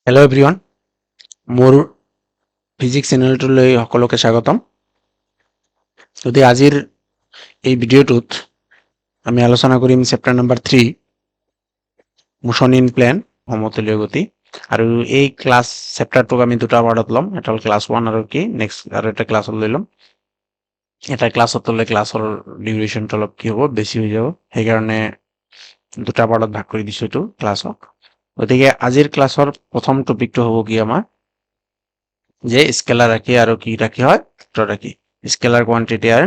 Hello' everyone, মোৰ physics চেনেলটোলৈ সকলোকে স্বাগতম। গতিকে আজিৰ এই ভিডিঅ'টোত আমি আলোচনা কৰিম chapter number 3 motion in plane, সমতলীয় গতি। আৰু এই ক্লাছ চেপ্টাৰটোক আমি দুটা পাৰ্টত ল'ম, এটা হ'ল ক্লাছ 1 আৰু কি নেক্সট আৰু এটা ক্লাছত লৈ ল'ম। এটা ক্লাছত ল'লে ক্লাছৰ ডিউৰেশ্যনটো অলপ কি হ'ব, বেছি হৈ যাব, সেইকাৰণে দুটা পাৰ্টত ভাগ কৰি দিছোঁ এইটো ক্লাছক। গতিকে আজিৰ ক্লাছৰ প্ৰথম টপিকটো হ'ব কি আমাৰ, যে স্কেলাৰ ৰাখি আৰু কি ৰাখি হয়, ভেক্টৰ ৰাখি। স্কেলাৰ কোৱান্টিটি আৰু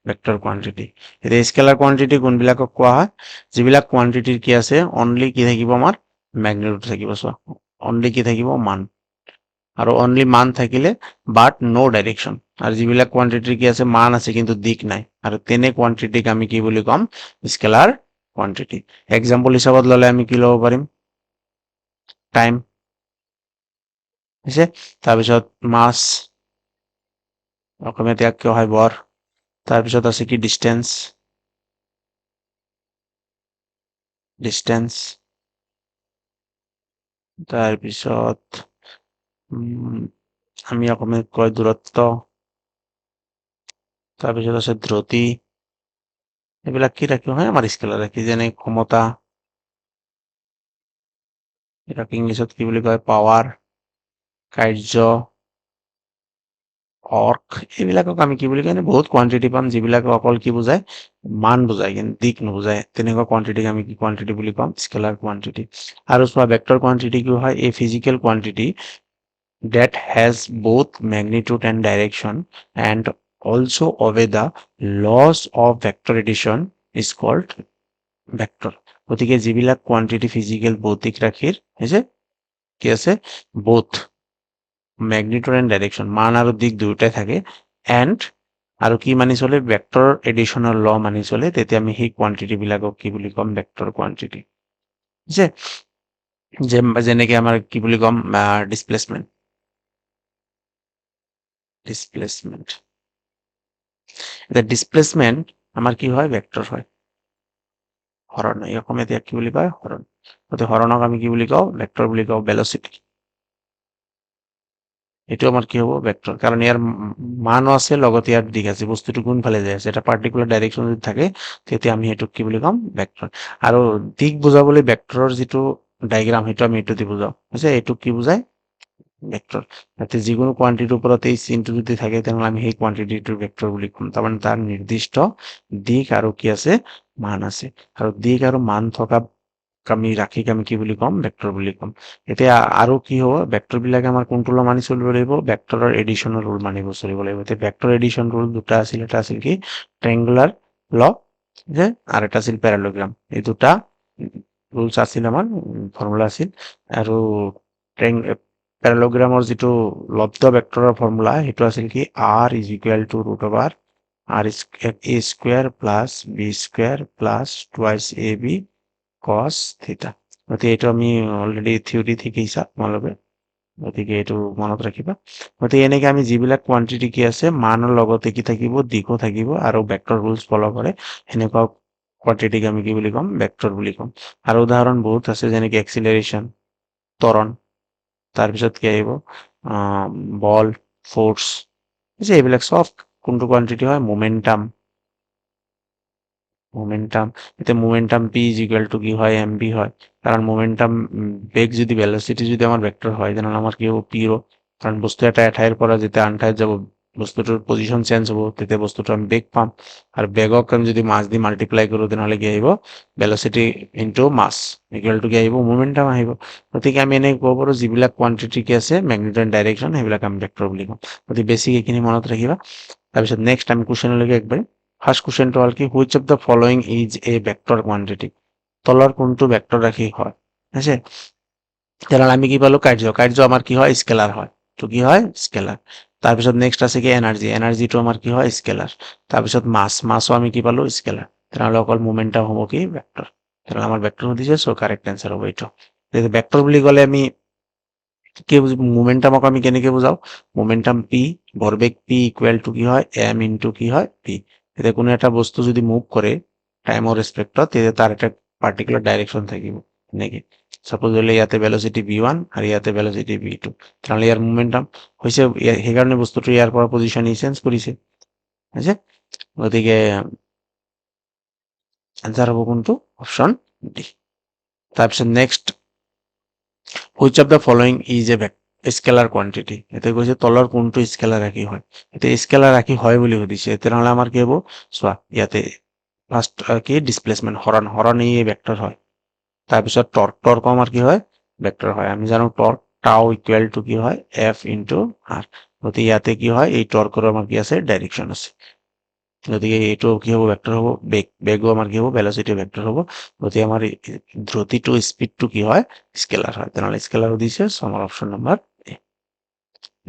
ভেক্টৰ কোৱান্টিটি। এতিয়া স্কেলাৰ কোৱান্টিটি কোনবিলাকক কোৱা হয়? যিবিলাক কোৱান্টিটিৰ কি আছে, অনলি কি থাকিব আমাৰ, মেগনিটিউড থাকিব। চোৱা, অনলি কি থাকিব, মান। আৰু অনলি মান থাকিলে বাট নো ডাইৰেকশ্যন। আৰু যিবিলাক কোৱান্টিটিৰ কি আছে, মান আছে কিন্তু দিশ নাই, আৰু তেনে কোৱান্টিটিক আমি কি বুলি ক'ম, স্কেলাৰ কোৱান্টিটি। এক্সাম্পল হিচাপত ল'লে আমি কি ল'ব পাৰিম, টাইম হৈছে, তাৰপিছত মাছ, অসমীয়াত ইয়াক কিয় হয় বৰ, তাৰপিছত আছে কি ডিষ্টেন্স, তাৰপিছত আমি অসমীয়াত কয় দূৰত্ব, তাৰপিছত আছে ধ্ৰুতি। এইবিলাক কি ৰাখি হয়, আমাৰ স্কেলাৰ ৰাখি, যেনে ক্ষমতা, এটাক ইংলিছত কি বুলি কয়, পাৱাৰ, কাৰ্য, অৰ্ক, এইবিলাকক আমি কি বুলি কয়, বহুত কোৱান্টিটি পাম যিবিলাক অকল কি বুজায়, মান বুজায় কিন্তু দিশ নুবুজায়। তেনেকুৱা কোৱান্টিটিক আমি কি কোৱান্টিটি বুলি ক'ম, স্কেলাৰ কোৱান্টিটি। আৰু চোৱা, ভেক্টৰ কোৱান্টিটি কি হয়, এই physical quantity that has both magnitude and direction and also obey the laws of vector addition is called vector. গতিকে যিবিলাক কোৱান্টিটি ফিজিকেল ভৌতিক ৰাশিৰ হৈছে কি আছে, both magnitude and direction, মান আৰু দিশ দুয়োটাই থাকে, and আৰু কি মানি চলে, ভেক্টৰ এডিশ্যনৰ ল মানি চলে, তেতিয়া আমি সেই কোৱান্টিটি বিলাকক কি বুলি ক'ম, ভেক্টৰ কোৱান্টিটি। যেনেকে আমাৰ কি বুলি ক'ম, ডিসপ্লেসমেন্ট। এতিয়া ডিসপ্লেসমেন্ট আমাৰ কি হয়, ভেক্টৰ হয়। হৰণ, এই অসমীয়াত ইয়াক কি বুলি কয়, হৰণ। গতিকে হৰণক আমি কি বুলি কওঁ, ভেক্টৰ বুলি কওঁ। ভেলচিটি, এইটো আমাৰ কি হ'ব, ভেক্টৰ, কাৰণ ইয়াৰ মানো আছে লগতে ইয়াৰ দিশ আছে, বস্তুটো কোনফালে যায় আছে, এটা পাৰ্টিকুলাৰ ডাইৰেকশ্যন যদি থাকে তেতিয়া আমি সেইটোক কি বুলি ক'ম, ভেক্টৰ। আৰু দিশ বুজাবলৈ ভেক্টৰৰ যিটো ডায়গ্ৰাম, সেইটো আমি এইটো দি বুজাওঁ, হৈছে এইটোক কি বুজায়, ভেক্টৰ। যাতে যিকোনো কোৱান্টিটিৰ ওপৰত এই চিনটো যদি থাকে তেনেহ'লে আমি সেই কোৱান্টিটিটোৰ ভেক্টৰ বুলি ক'ম। তাৰমানে তাৰ নিৰ্দিষ্ট দিশ আৰু কি আছে, মান আছে, আৰু দিশ আৰু মান থকা আমি ৰাশিক আমি কি বুলি ক'ম, ভেক্টৰ বুলি ক'ম। এতিয়া আৰু কি হ'ব, ভেক্টৰ বিলাকে আমাৰ কোনটো ল মানি চলিব লাগিব, ভেক্টৰৰ এডিশ্যনৰ ৰুল মানিব চলিব লাগিব। এতিয়া ভেক্টৰ এডিশ্যন ৰুল দুটা আছিল, এটা আছিল কি ট্ৰায়াঙ্গুলাৰ ল, যে আৰু এটা আছিল প্যাৰালোগ্ৰাম। এই দুটা ৰুলছ আছিল, আমাৰ ফৰ্মুলা আছিল। আৰু প্যাৰালোগ্ৰামৰ যিটো লব্ধ ভেক্টৰৰ ফৰ্মুলা, সেইটো আছিল কি r is equal to root over r a square plus b square plus twice ab cos থিটা। গতিকে এইটো আমি অলৰেডি থিয়ৰি শিকিছা তোমালোকে, গতিকে এইটো মনত ৰাখিবা। গতিকে এনেকে আমি যিবিলাক কোৱান্টিটি কি আছে, মানৰ লগতে কি থাকিব, দিশো থাকিব, আৰু ভেক্টৰ ৰুলছ ফলো কৰে, সেনেকুৱা কোৱান্টিটিক আমি কি বুলি ক'ম, ভেক্টৰ বুলি ক'ম। আৰু উদাহৰণ বহুত আছে, যেনেকে এক্সিলাৰেশ্যন, ত্বৰণ, তাৰপিছত কি আহিব, বল, ফোৰ্স, এইবিলাক চব কোনটো কোৱান্টিটি হয়, মোমেন্টাম। এতিয়া momentum p is equal to কি হয়, mv হয়, কাৰণ মোমেন্টাম বেগ যদি ভেলোচিটি যদি আমাৰ ভেক্টৰ হয়, তেনেহ'লে আমাৰ কি হ'ব, p ৰ, কাৰণ বস্তু এটা এঠাইৰ পৰা যেতিয়া আন ঠাইত যাব, বস্তুটোৰ পজিশ্যন চেঞ্জ হ'ব, তেতিয়া বস্তুটো আমি বেগ পাম। আৰু বেগক আমি যদি মাছ দি মাল্টিপ্লাই কৰো, তেনেহ'লে কি আহিব, velocity into much equal to কি আহিব, মোমেন্টাম আহিব। গতিকে আমি এনেকে ক'ব পাৰো, যিবিলাক কোৱান্টিটি কি আছে, মেগনিটিউড এণ্ড ডাইৰেকশ্যন, সেইবিলাক আমি ভেক্টৰ বুলি ক'ম। গতিকে বেছিক এইখিনি মনত ৰাখিবা। তাৰপিছত নেক্সট আমি কুৱেশ্যনলৈকে একবাৰ। ফাৰ্ষ্ট কুৱেশ্যনটো হ'ল কি, which of the following is A vector quantity, তলৰ কোনটো ভেক্টৰ ৰাশি হয়, আছে। তেনেহ'লে আমি কি পালো, কাৰ্য আমাৰ কি হয়, স্কেলাৰ হয়, তো কি হয়, স্কেলাৰ। তাৰপিছত নেক্সট আছে কি এনাৰ্জিটো আমাৰ কি হয়, স্কেলাৰ। তাৰপিছত মাছো আমি কি পালো, স্কেলাৰ। তেনেহ'লে অকল মোমেন্টাম হ'ব কি, ভেক্টৰ। তেনেহ'লে আমাৰ ভেক্টৰ সুধিছে, চ' কাৰেক্ট এনচাৰ হ'ব এইটো। ভেক্টৰ বুলি ক'লে আমি কি বুজিম, মোমেন্টামক আমি কেনেকে বুজাও, মোমেন্টাম p, ভৰবেগ p ইকুৱেল টু কি হয়, m ইনটু কি হয়, p। এতিয়া কোনো এটা বস্তু যদি মুভ কৰে টাইমৰ ৰেসপেক্টত, তেতিয়া তাৰ এটা পাৰ্টিকুলাৰ ডাইৰেকশ্যন থাকিব, নেকি। সাপোজ ধৰিলে ইয়াতে ভেলোচিটি v1 আৰু ইয়াতে ভেলোচিটি v2, তেনেহ'লে ইয়াৰ মোমেন্টাম হৈছে, সেইকাৰণে বস্তুটো ইয়াৰ পৰা পজিশ্যন চেঞ্জ কৰিছে, হৈছে। গতিকে আনসাৰ হ'ব কোনটো? Option D. তাৰপিছত next, which of the following is a scalar quantity. এতিয়া কৈছে তলৰ কোনটো স্কেলাৰ ৰাশি হয়। এতিয়া স্কেলাৰ ৰাশি হয় বুলি সুধিছে, তেনেহ'লে আমাৰ কি হ'ব? চোৱা ইয়াতে ফাৰ্ষ্ট কি ডিসপ্লেসমেন্ট, হৰণ এই ভেক্টৰ হয়। তাৰপিছত টৰ্ক আমাৰ কি হয়? ভেক্টৰ হয়। আমি জানো টৰ্ক টাউ ইকুৱেল টু কি হয়? F into R. গতিকে ইয়াতে কি হয়? এই টৰ্কৰ আমাৰ কি আছে? ডাইৰেকশ্যন আছে। গতিকে এইটো কি হ'ব? ভেক্টৰ হ'ব। বেগো আমাৰ কি হ'ব? ভেলোচিটি ভেক্টৰ হ'ব। গতিকে আমাৰ দ্ৰুতিটো স্পীডটো কি হয়? স্কেলাৰ হয়। তেনেহ'লে স্কেলাৰ দিছে, সো আমাৰ option number A.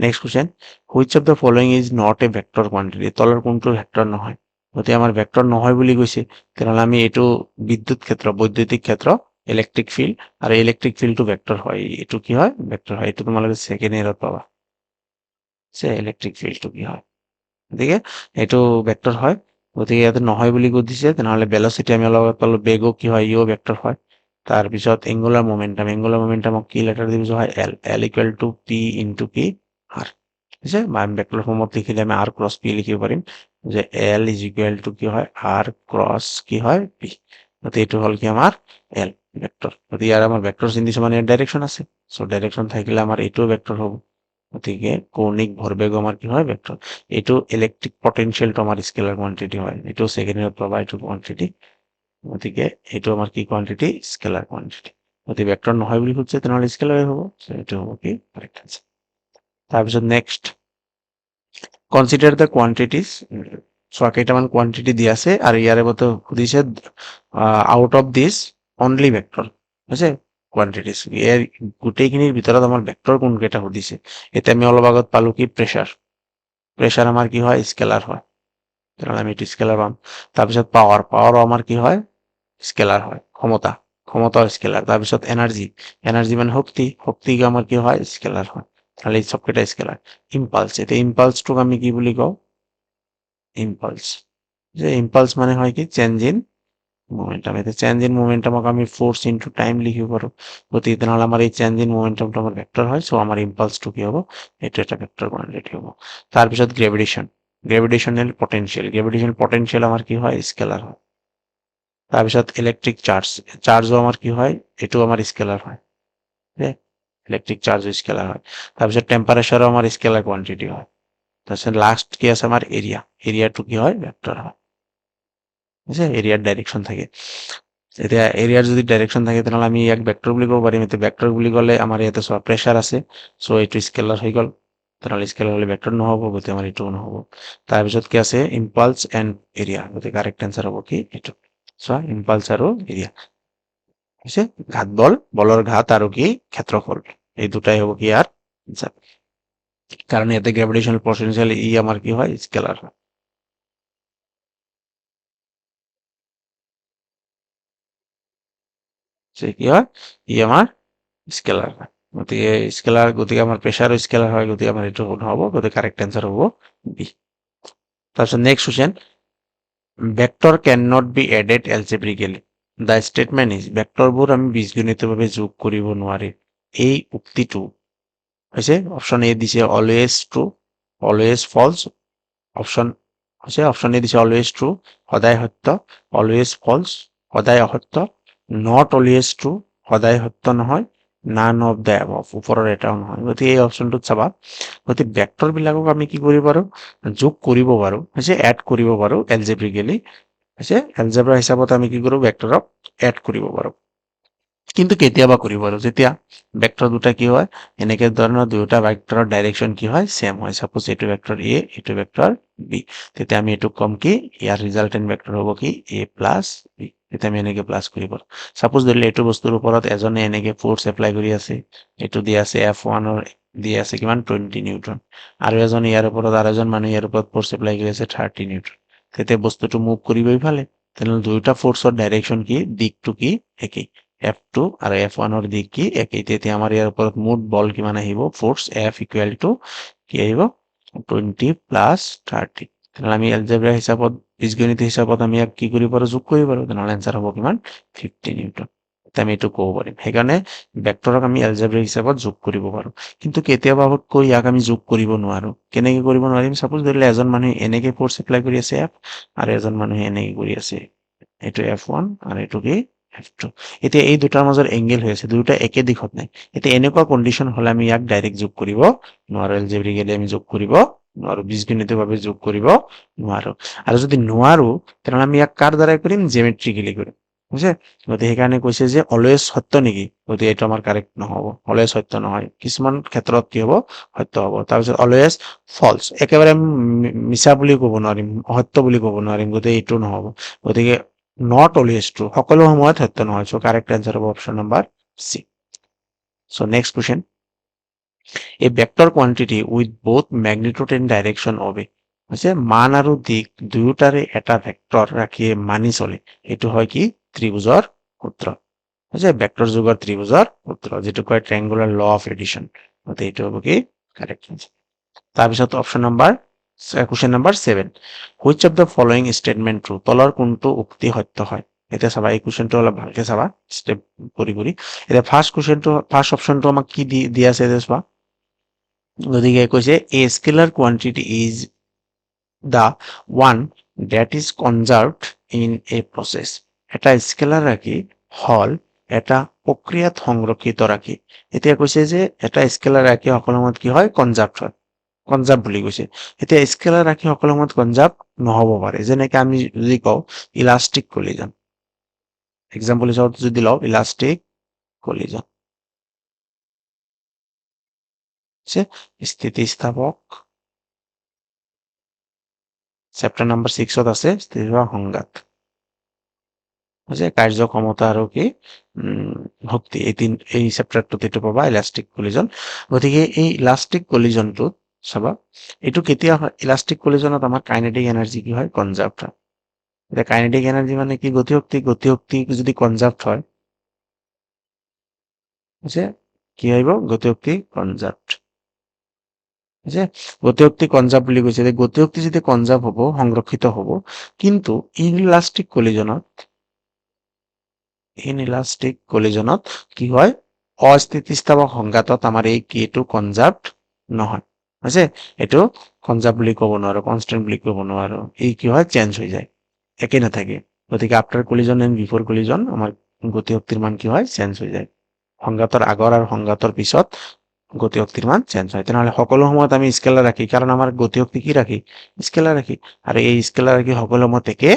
Next question, which of the following is not a vector quantity. তলৰ কোনটো ভেক্টৰ নহয়? গতিকে আমাৰ ভেক্টৰ নহয় বুলি কৈছে, তেনেহ'লে আমি এইটো বিদ্যুৎ ক্ষেত্ৰ, বৈদ্যুতিক ক্ষেত্ৰ, ইলেক্ট্ৰিক ফিল্ড, আৰু ইলেক্ট্ৰিক ফিল্ডটো ভেক্টৰ হয়। এইটো কি হয়? ভেক্টৰ হয়। এইটো তোমালোকে ছেকেণ্ড ইয়াৰত পাবা, ইলেক্ট্ৰিক ফিল্ডটো কি হয়। গতিকে এইটো ভেক্টৰ হয়। গতিকে ইয়াতে নহয় বুলি কৈ দিছে, তেনেহ'লে ভেলোচিটি আমি অলপ পালো, বেগো কি হয়? ইও ভেক্টৰ হয়। তাৰপিছত এংগুলাৰ মোমেন্টামক কি লেটাৰ দি বুজোৱা হয়? L. L equal to P into কি? আৰ। ঠিক আছে, বা আমি ভেক্টৰ ফৰ্মত লিখিলে আমি আৰ ক্ৰছ পি লিখিব পাৰিম, যে এল ইজ ইকুৱেল টু কি হয়? আৰ ক্ৰছ কি হয়? পি। গতিকে এইটো হ'ল কি আমাৰ এল ভেক্টৰ। গতিকে ইয়াৰ আমাৰ ভেক্টৰ চিন দিছো মানে ডাইৰেকশ্যন আছে, চ' ডাইৰেকশ্যন থাকিলে আমাৰ এইটোও ভেক্টৰ হ'ব। গতিকে কৌণিক ভৰবেগো আমাৰ কি হয়? ভেক্টৰ। এইটো ইলেক্ট্ৰিক পটেনচিয়েলটো আমাৰ স্কেলাৰ কোৱান্টিটি হয়। এইটো ছেকেণ্ড ইয়াৰত পাবা, এইটো কোৱান্টিটি। গতিকে এইটো আমাৰ কি কোৱান্টিটি? Scalar quantity. গতিকে ভেক্টৰ নহয় বুলি সুধিছে, তেনেহ'লে স্কেলাৰে হ'ব। চ' এইটো হ'ব কি? Correct answer. তাৰপিছত নেক্সট, কনচিডাৰ দ্য কোৱান্টিটিজ। চোৱা কেইটামান কোৱান্টিটি দি আছে আৰু ইয়াৰে মতে সুধিছে out of this only vector, হৈছে কোৱান্টিটিজ। ইয়াৰ গোটেইখিনিৰ ভিতৰত আমাৰ ভেক্টৰ কোন কেইটা সুধিছে। এতিয়া আমি অলপ আগত পালো কি? প্ৰেছাৰ। প্ৰেছাৰ আমাৰ কি হয়? স্কেলাৰ হয়, তেনেহ'লে আমি এইটো স্কেলাৰ পাম। তাৰপিছত পাৱাৰো আমাৰ কি হয়? স্কেলাৰ হয়। ক্ষমতাও স্কেলাৰ। তাৰপিছত এনাৰ্জি মানে শক্তি আমাৰ কি হয়? স্কেলাৰ হয়। তাহলে এই সবকেইটা স্কেলাৰ। ইম্পালস, এতিয়া ইম্পালসটোক আমি কি বুলি কওঁ? ইম্পালস। যে ইম্পালস মানে হয় কি? Change in momentum. এতিয়া চেঞ্জ ইন মোমেন্টামক আমি ফোর্স ইনটু টাইম লিখিব পাৰো। গতিকে তেনেহ'লে আমাৰ এই চেঞ্জ ইন মোমেন্টামটো আমাৰ ভেক্টৰ হয়, চ' আমাৰ ইম্পালসটো কি হ'ব? এইটো এটা ভেক্টৰ কোৱান্টিটি হ'ব। তাৰপিছত গ্ৰেভিটেশনাল পটেনশিয়াল আমাৰ কি হয়? স্কেলাৰ হয়। তাৰপিছত ইলেক্ট্ৰিক চাৰ্জও আমাৰ কি হয়? এইটো আমাৰ স্কেলাৰ হয়। ইলেক্ট্ৰিক চাৰ্জ স্কেলাৰ হয়। তাৰপিছত টেম্পাৰেচাৰো আমাৰ স্কেলাৰ কোৱান্টিটি হয়। তাৰপিছত লাষ্ট কি আছে আমাৰ? এৰিয়াটো কি হয়? ভেক্টৰ হয়। বুজিছে, এৰিয়াৰ ডাইৰেকশ্যন থাকে। এতিয়া এৰিয়াৰ যদি ডাইৰেকশ্যন থাকে, তেনেহ'লে আমি ইয়াক ভেক্টৰ বুলি ক'ব পাৰিম। এতিয়া ভেক্টৰ বুলি ক'লে আমাৰ ইয়াতে চোৱা প্ৰেছাৰ আছে, চ' এইটো স্কেলাৰ হৈ গ'ল। তেনেহ'লে স্কেলাৰ হ'লে ভেক্টৰ নহ'ব, গতিকে আমাৰ এইটোও নহ'ব। তাৰপিছত কি আছে? Impulse and area. গতিকে কাৰেক্ট এনচাৰ হ'ব কি? এইটো। চোৱা, ইম্পালস আৰু এৰিয়া হৈছে বলৰ ঘাত আৰু কি? ক্ষেত্ৰফল। এই দুটাই হ'ব কি ইয়াৰ আনসাৰ। কাৰণ ইয়াতে গ্ৰেভিটেশনাল পটেনশিয়াল ই আমাৰ কি হয়? স্কেলাৰ হয়। কি হয়? ই আমাৰ স্কেলাৰ হয়। গতিকে আমাৰ প্ৰেছাৰো স্কেলাৰ হয়, গতিকে আমাৰ এইটো নহ'ব, গতিকে কাৰেক্ট এনসাৰ হ'ব বি। তাৰপিছত next question, vector can not be added algebraically. The statement is, ভেক্টৰবোৰ আমি বীজগণিতভাৱে যোগ কৰিব নোৱাৰি। এই উক্তিটো হৈছে অপশ্যন এ দিছে always true, always false. Option A দিছে অলৱেজ ট্ৰু, সদায় সত্য, অলৱেজ ফলছ, সদায় অসত্য, নট অলৱেজ ট্ৰু, সদায় সত্য নহয়, নান অফ দ্য এবভ, ওপৰৰ এটাও নহয়। গতিকে এই অপশ্যনটোত চাবা, গতিকে ভেক্টৰ বিলাকক আমি কি কৰিব পাৰো? যোগ কৰিব পাৰো, হৈছে এড কৰিব পাৰো এলজেব্ৰিকেলি। হৈছে এলজেব্ৰা হিচাপত আমি কি কৰো? ভেক্টৰক এড কৰিব পাৰো। কিন্তু কেতিয়াবা কৰিব পাৰো, যেতিয়া ভেক্টৰ দুটা কি হয়? এনেকে ধৰণৰ দুয়োটা ভেক্টৰৰ ডাইৰেকশ্যন কি হয়? সেম হয়। সাপোজ এইটো ভেক্টৰ এ, এইটো ভেক্টৰ বি, তেতিয়া আমি এইটো কম কি? ইয়াৰ ৰিজাল্টেন্ট ভেক্টৰ হ'ব কি? A plus B. তেতিয়া আমি এনেকে প্লাছ কৰিব পাৰো। সাপোজ ধৰিলে এইটো বস্তুৰ ওপৰত এজনে এনেকে ফ'ৰ্চ এপ্লাই কৰি আছে, এইটো দি আছে F1 দি আছে কিমান? 20 নিউটন। আৰু এজন ইয়াৰ ওপৰত, আৰু এজন মানুহ ইয়াৰ ওপৰত ফ'ৰ্চ এপ্লাই কৰি আছে 30 নিউটন। তেতিয়া বস্তুটো মুভ কৰিব ইফালে, তেনেহ'লে দুয়োটা ফ'ৰ্চৰ ডাইৰেকশ্যন কি? দিকটো কি? একেই। F2 আৰু F1ৰ দিক কি? একেই। তেতিয়া আমাৰ ইয়াৰ ওপৰত মুঠ বল কিমান আহিব? ফ'ৰ্চ F ইকুৱেল টু কি আহিব? 20 প্লাছ 30। তেনেহ'লে আমি এলজেব্ৰা হিচাপত, বীজগণিত হিচাপত আমি ইয়াক কি কৰিব পাৰো? যোগ কৰিব পাৰো। তেনেহ'লে এনচাৰ হ'ব কিমান? 50 নিউটন। আমি এইটো ক'ব পাৰিম সেইকাৰণে ভেক্টৰক আমি এলজেব্ৰিক হিচাপত যোগ কৰিব পাৰো কিন্তু কেতিয়াবাকৈ ইয়াক আমি যোগ কৰিব নোৱাৰো কেনেকে কৰিব নোৱাৰিম সাপোজ ধৰিলে এজন মানুহে এনেকে ফ'ৰ্চ এপ্লাই কৰি আছে এফ আৰু এজন মানুহে এনেকে কৰি আছে এইটো F1 আৰু এইটো কি F2 এতিয়া এই দুটাৰ মাজৰ এংগেল হৈ আছে দুটা একে দিশত নাই এতিয়া এনেকুৱা কণ্ডিশ্যন হলে আমি ইয়াক ডাইৰেক্ট যোগ কৰিব নোৱাৰো এলজেব্ৰিকেলি আমি যোগ কৰিব নোৱাৰো বীজগণিতভাৱে যোগ কৰিব নোৱাৰো আৰু যদি নোৱাৰো তেনেহ'লে আমি ইয়াক কাৰ দ্বাৰাই কৰিম জিঅমেট্ৰিকেলি কৰিম বুজিছে গতিকে সেইকাৰণে কৈছে যে অলৱেজ সত্য নেকি গতিকে এইটো আমাৰ কাৰেক্ট নহ'ব অলৱেজ সত্য নহয় কিছুমান ক্ষেত্ৰত কি হ'ব সত্য হ'ব তাৰপিছত অলৱেজ ফলছ একেবাৰে মিছা বুলি ক'ব নোৱাৰিম অসত্য বুলি ক'ব নোৱাৰিম গতিকে এইটো নহ'ব গতিকে নট অলৱেজ ট্ৰু সকলো সময়ত সত্য নহয় চ' কাৰেক্ট এনচাৰ হ'ব option number C so' next question a vector quantity with both magnitude and direction of a হৈছে মান আৰু দিশ দুয়োটাৰে এটা ভেক্টৰ ৰাখি মানি চলে এইটো হয় কি ত্ৰিভুজৰ সূত্ৰ হৈছে ভেক্টৰ যুগৰ ত্ৰিভুজৰ সূত্ৰ যেটো কয় ট্ৰায়াঙ্গুলাৰ ল অফ এডিশন গতিকে এইটো হ'ব কি কাৰেক্ট আনসাৰ তাৰপিছত option number question number 7 which of the following statement true তলৰ কোনটো উক্তি সত্য হয় এতিয়া চাবা এই কুৱেশ্যনটো অলপ ভালকে চাবা ষ্টেপ কৰি এতিয়া ফাৰ্ষ্ট অপশ্যনটো আমাক কি দি আছে চোৱা গতিকে কৈছে a scalar quantity is the one that is conserved in a process এটা স্কেলাৰ ৰাখি হল এটা প্ৰক্ৰিয়াত সংৰক্ষিত ৰাখি এতিয়া কৈছে যে এটা স্কেলাৰ ৰাখি সকলো সময়ত কি হয় কনজাৰ্ভ হয় কনজাৰ্ভ বুলি কৈছে এতিয়া স্কেলাৰ ৰাখি সকলো সময়ত কনজাৰ্ভ নহ'ব পাৰে যেনেকে আমি যদি কওঁ ইলাষ্টিক কলিজন এক্সাম্পল হিচাপত যদি লওঁ ইলাষ্টিক কলিজন স্থিতিস্থাপক চেপ্টাৰ নম্বৰ 6ত আছে স্থিতিস্থাপক সংঘাত যে কাৰ্যক্ষমতা আৰু কি শক্তি এই চেপ্টাৰটোত এইটো পাবা ইলাষ্টিক কলিজন গতিকে এই ইলাষ্টিক কলিজনটোত চাবা এইটো কেতিয়া হয় ইলাষ্টিক কলিজনত আমাৰ কাইনেটিক এনাৰ্জি কি হয় কনজাৰ্ভড হয় এতিয়া কাইনেটিক এনাৰ্জি মানে কি গতিশক্তি যদি কনজাৰ্ভড হয় যে কি আহিব গতিশক্তি কনজাৰ্ভড যে গতিশক্তি কনজাৰ্ভ বুলি কৈছে যে গতিশক্তি যদি কনজাৰ্ভ হ'ব সংৰক্ষিত হ'ব কিন্তু ইনইলাষ্টিক কলিজনত কি হয় অস্থিতিস্থাপক সংঘাতত আমাৰ এই কেটো কনজাৰ্ভড নহয় হৈছে এইটো কনজাৰ্ভ বুলি ক'ব নোৱাৰো কনষ্টেন্ট বুলি ক'ব নোৱাৰো এই কি হয় চেঞ্জ হৈ যায় একে নাথাকে গতিকে আফটাৰ কলিজন এণ্ড বিফোৰ কলিজন আমাৰ গতিশক্তিৰ মান কি হয় চেঞ্জ হৈ যায় সংঘাতৰ আগৰ আৰু সংঘাতৰ পিছত গতিশক্তিৰ মান চেঞ্জ হয় তেনেহ'লে সকলো সময়ত আমি স্কেলাৰ ৰাখি কাৰণ আমাৰ গতিশক্তি কি ৰাখি স্কেলাৰ ৰাখি আৰু এই স্কেলাৰ ৰাখি সকলো সময়ত একে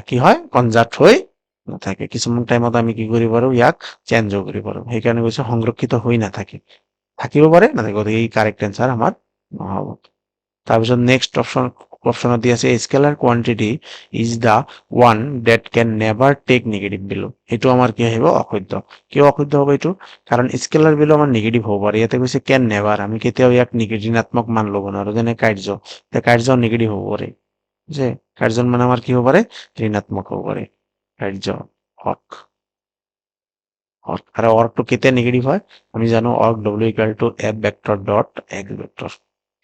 কি হয় কনজাৰ্ভ হৈ নাথাকে কিছুমান টাইমত আমি কি কৰিব পাৰো ইয়াক চেঞ্জও কৰিব পাৰো সেইকাৰণে কৈছে সংৰক্ষিত হৈ নাথাকে থাকিব পাৰে নাথাকে গতিকে এই কাৰেক্ট এনচাৰ আমাৰ নহ'ব তাৰপিছত নেক্সট অপশ্যনত দি আছে scalar quantity is the one that can never take negative value এইটো আমাৰ কি আহিব অসত্য কিয় অসত্য হ'ব এইটো কাৰণ স্কেলাৰ ভেলু আমাৰ নিগেটিভ হ'ব পাৰে ইয়াতে কৈছে কেন নেভাৰ আমি কেতিয়াও ইয়াক ঋণাত্মক মান ল'ব নোৱাৰো যেনে কাৰ্য নিগেটিভ হ'ব পাৰে যে কাৰ্য মানে আমাৰ কি হ'ব পাৰে ঋণাত্মক হ'ব পাৰে কাৰ্য অৰ্ক আৰু অৰ্কটো কেতিয়া নিগেটিভ হয় আমি জানো work W equal to F vector dot X vector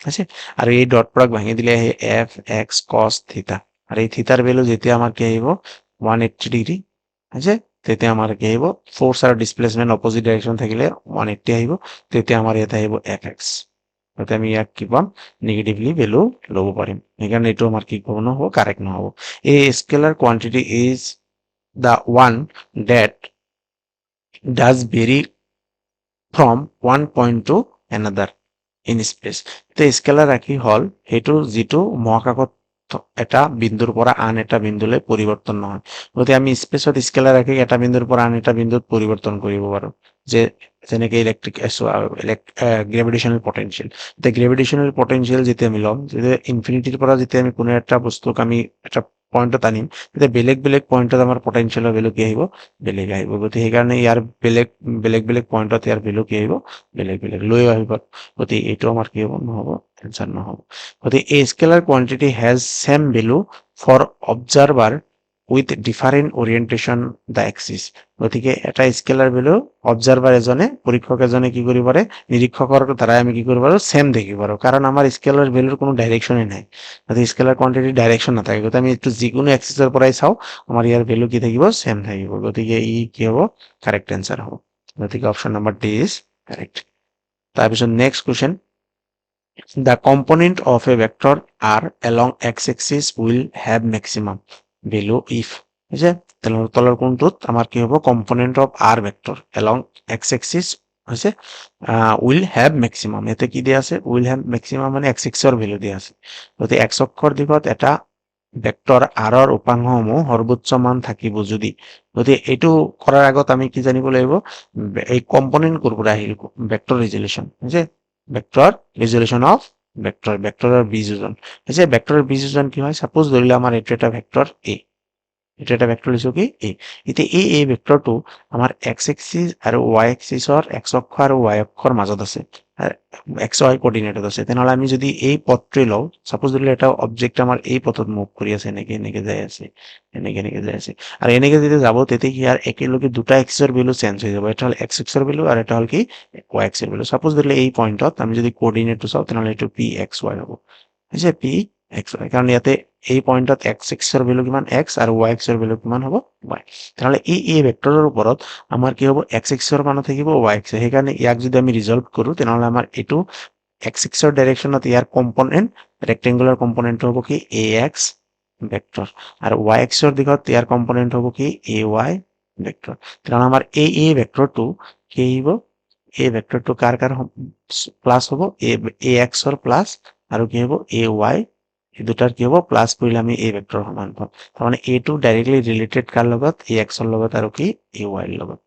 আছে আৰু এই ডট প্ৰডাক্ট ভাঙি দিলে আহে এফ এক্স কস থিটা আৰু এই থিটাৰ ভেলু যেতিয়া আমাৰ কি আহিব 180 ডিগ্ৰী আছে তেতিয়া আমাৰ কি আহিব ফোৰ্স আৰু ডিসপ্লেসমেন্ট অপোজিট ডাইৰেকশন থাকিলে 180 আহিব তেতিয়া আমাৰ ইয়াতে আহিব এফ এক্স গতিকে আমি ইয়াক কি পাম নিগেটিভলি ভেলু ল'ব পাৰিম সেইকাৰণে এইটো আমাৰ কি হ'ব নহ'ব কাৰেক্ট নহ'ব এই scalar quantity is the one that does vary from one point to another in space the scalar ৰাখি হল সেইটো যিটো মহাকাশত এটা বিন্দুৰ পৰা আন এটা বিন্দুলৈ পৰিৱৰ্তন নহয় গতিকে আমি স্পেচত স্কেলাৰ ৰাখি এটা বিন্দুৰ পৰা আন এটা বিন্দুত পৰিৱৰ্তন কৰিব পাৰো যে যেনেকে ইলেক্ট্ৰিক গ্ৰেভিটেশনাল পটেনশিয়েল the গ্ৰেভিটেশনাল পটেনশিয়েল যেতিয়া আমি ল'ম যেতিয়া ইনফিনিটিৰ পৰা যেতিয়া আমি কোনো এটা বস্তুক আমি এটা পইণ্টত আনিম তেতিয়া বেলেগ পইণ্টত আমাৰ পটেনশিয়েলৰ ভেলু কি আহিব বেলেগ আহিব গতিকে সেইকাৰণে ইয়াৰ বেলেগ পইণ্টত ইয়াৰ ভেলু কি আহিব বেলেগ লৈ আহিব গতিকে এইটো আমাৰ কি হ'ব নহ'ব এনচাৰ নহ'ব গতিকে a scalar quantity has same value for observer with different orientation the axis. গতিকে এটা স্কেলাৰ ভেলু অবজাৰ্ভাৰ এজনে পৰীক্ষক এজনে কি কৰিব পাৰে, নিৰীক্ষকৰ দ্বাৰাই আমি কি কৰিব পাৰো, ছেম দেখিব পাৰো, কাৰণ আমাৰ স্কেলাৰ ভেলুৰ কোনো ডাইৰেকশ্যনেই নাই। গতিকে স্কেলাৰ কোৱান্টিটিৰ ডাইৰেকশ্যন নাথাকে, গতিকে আমি এইটো যিকোনো এক্সিছৰ পৰাই চাওঁ আমাৰ ইয়াৰ ভেলু কি থাকিব, ছেম থাকিব। গতিকে ই কি হ'ব, কাৰেক্ট এনচাৰ হ'ব। গতিকে option number D is correct. তাৰপিছত next question, the component of a vector r along x-axis will have maximum value if হৈছে তলৰ কোনটোত আমাৰ কি হ'ব, component of r vector along x-axis হৈছে will have maximum, এতে কি দিয়া আছে, will have maximum মানে x-axis ৰ ভ্যালু দিয়া আছে। গতিকে x অক্ষৰ দিশত এটা ভেক্টৰ r ৰ উপাংশসমূহ সৰ্বোচ্চ মান থাকিব যদি, গতিকে এইটো কৰাৰ আগত আমি কি জানিব লাগিব, এই কম্পোনেন্ট ক'ৰ পৰা আহিল, ভেক্টৰ ৰিজল্যুশন হৈছে, ভেক্টৰ ৰিজল্যুশন অফ ভেক্টৰ, ভেক্টৰৰ বীজোজন হৈছে, ভেক্টৰৰ বীজোজন কি হয়, সাপোজ ধৰিলে আমাৰ এইটো এটা ভেক্টৰ এ, এইটো এটা ভেক্টৰ লিখো কি এ, এতিয়া এই ভেক্টৰটো আমাৰ এক্স এক্সিস আৰু ৱাই এক্সিসৰ এক্স অক্ষ আৰু ৱাই অক্ষৰ মাজত আছে, এক্স ৱাই কোঅৰ্ডিনেটত আছে, তেনেহ'লে আমি যদি এই পথটোৱে লওঁ, সাপোজ ধৰিলে এটা অবজেক্ট আমাৰ এই পথত মুভ কৰি আছে, এনেকে এনেকে যাই আছে, এনেকে এনেকে যাই আছে, আৰু এনেকে যেতিয়া যাব তেতিয়া কি ইয়াৰ একেলগে দুটা এক্সৰ ভ্যালু চেঞ্জ হৈ যাব, এটা হ'ল এক্স এক্সৰ ভ্যালু আৰু এটা হ'ল কি ৱাই এক্সৰ ভ্যালু। সাপোজ ধৰিলে এই পইণ্টত আমি যদি কোঅৰ্ডিনেটটো চাওঁ তেনেহ'লে এইটো পি এক্স ৱাই হ'ব, হৈছে পি এক্স ৱাই, কাৰণ ইয়াতে এই পইণ্টত এক্স এক্সৰ ভ্যালু কিমান এক্স আৰু ৱাই এক্সৰ ভ্যালু কিমান হ'ব ৱাই, তেনেহ'লে এই ভেক্টৰৰ ওপৰত আমাৰ কি হ'ব, এক্স এক্সৰ মানো থাকিব ৱাই এক্স, সেইকাৰণে ইয়াক যদি আমি ৰিজল্ভ কৰো তেনেহ'লে আমাৰ এইটো এক্স এক্সৰ ডাইৰেকশ্যনত ইয়াৰ কম্পোনেন্ট ৰেক্টেংগুলাৰ কম্পোনেন্টটো হ'ব কি এ এক্স ভেক্টৰ, আৰু ৱাই এক্সৰ দিশত ইয়াৰ কম্পোনেন্ট হ'ব কি এ ৱাই ভেক্টৰ। তেনেহ'লে আমাৰ এই ভেক্টৰটো কি আহিব, এই ভেক্টৰটো কাৰ প্লাছ হ'ব, এ এক্সৰ প্লাছ আৰু কি হ'ব এ ৱাই, এই দুটাৰ কি হ'ব প্লাছ কৰিলে আমি এই ভেক্টৰ সমান পাম, তাৰমানে এইটো ডাইৰেক্টলি ৰিলেটেড কাৰ লগত, এ এক্সৰ লগত আৰু কি এ ৱাইৰ লগত।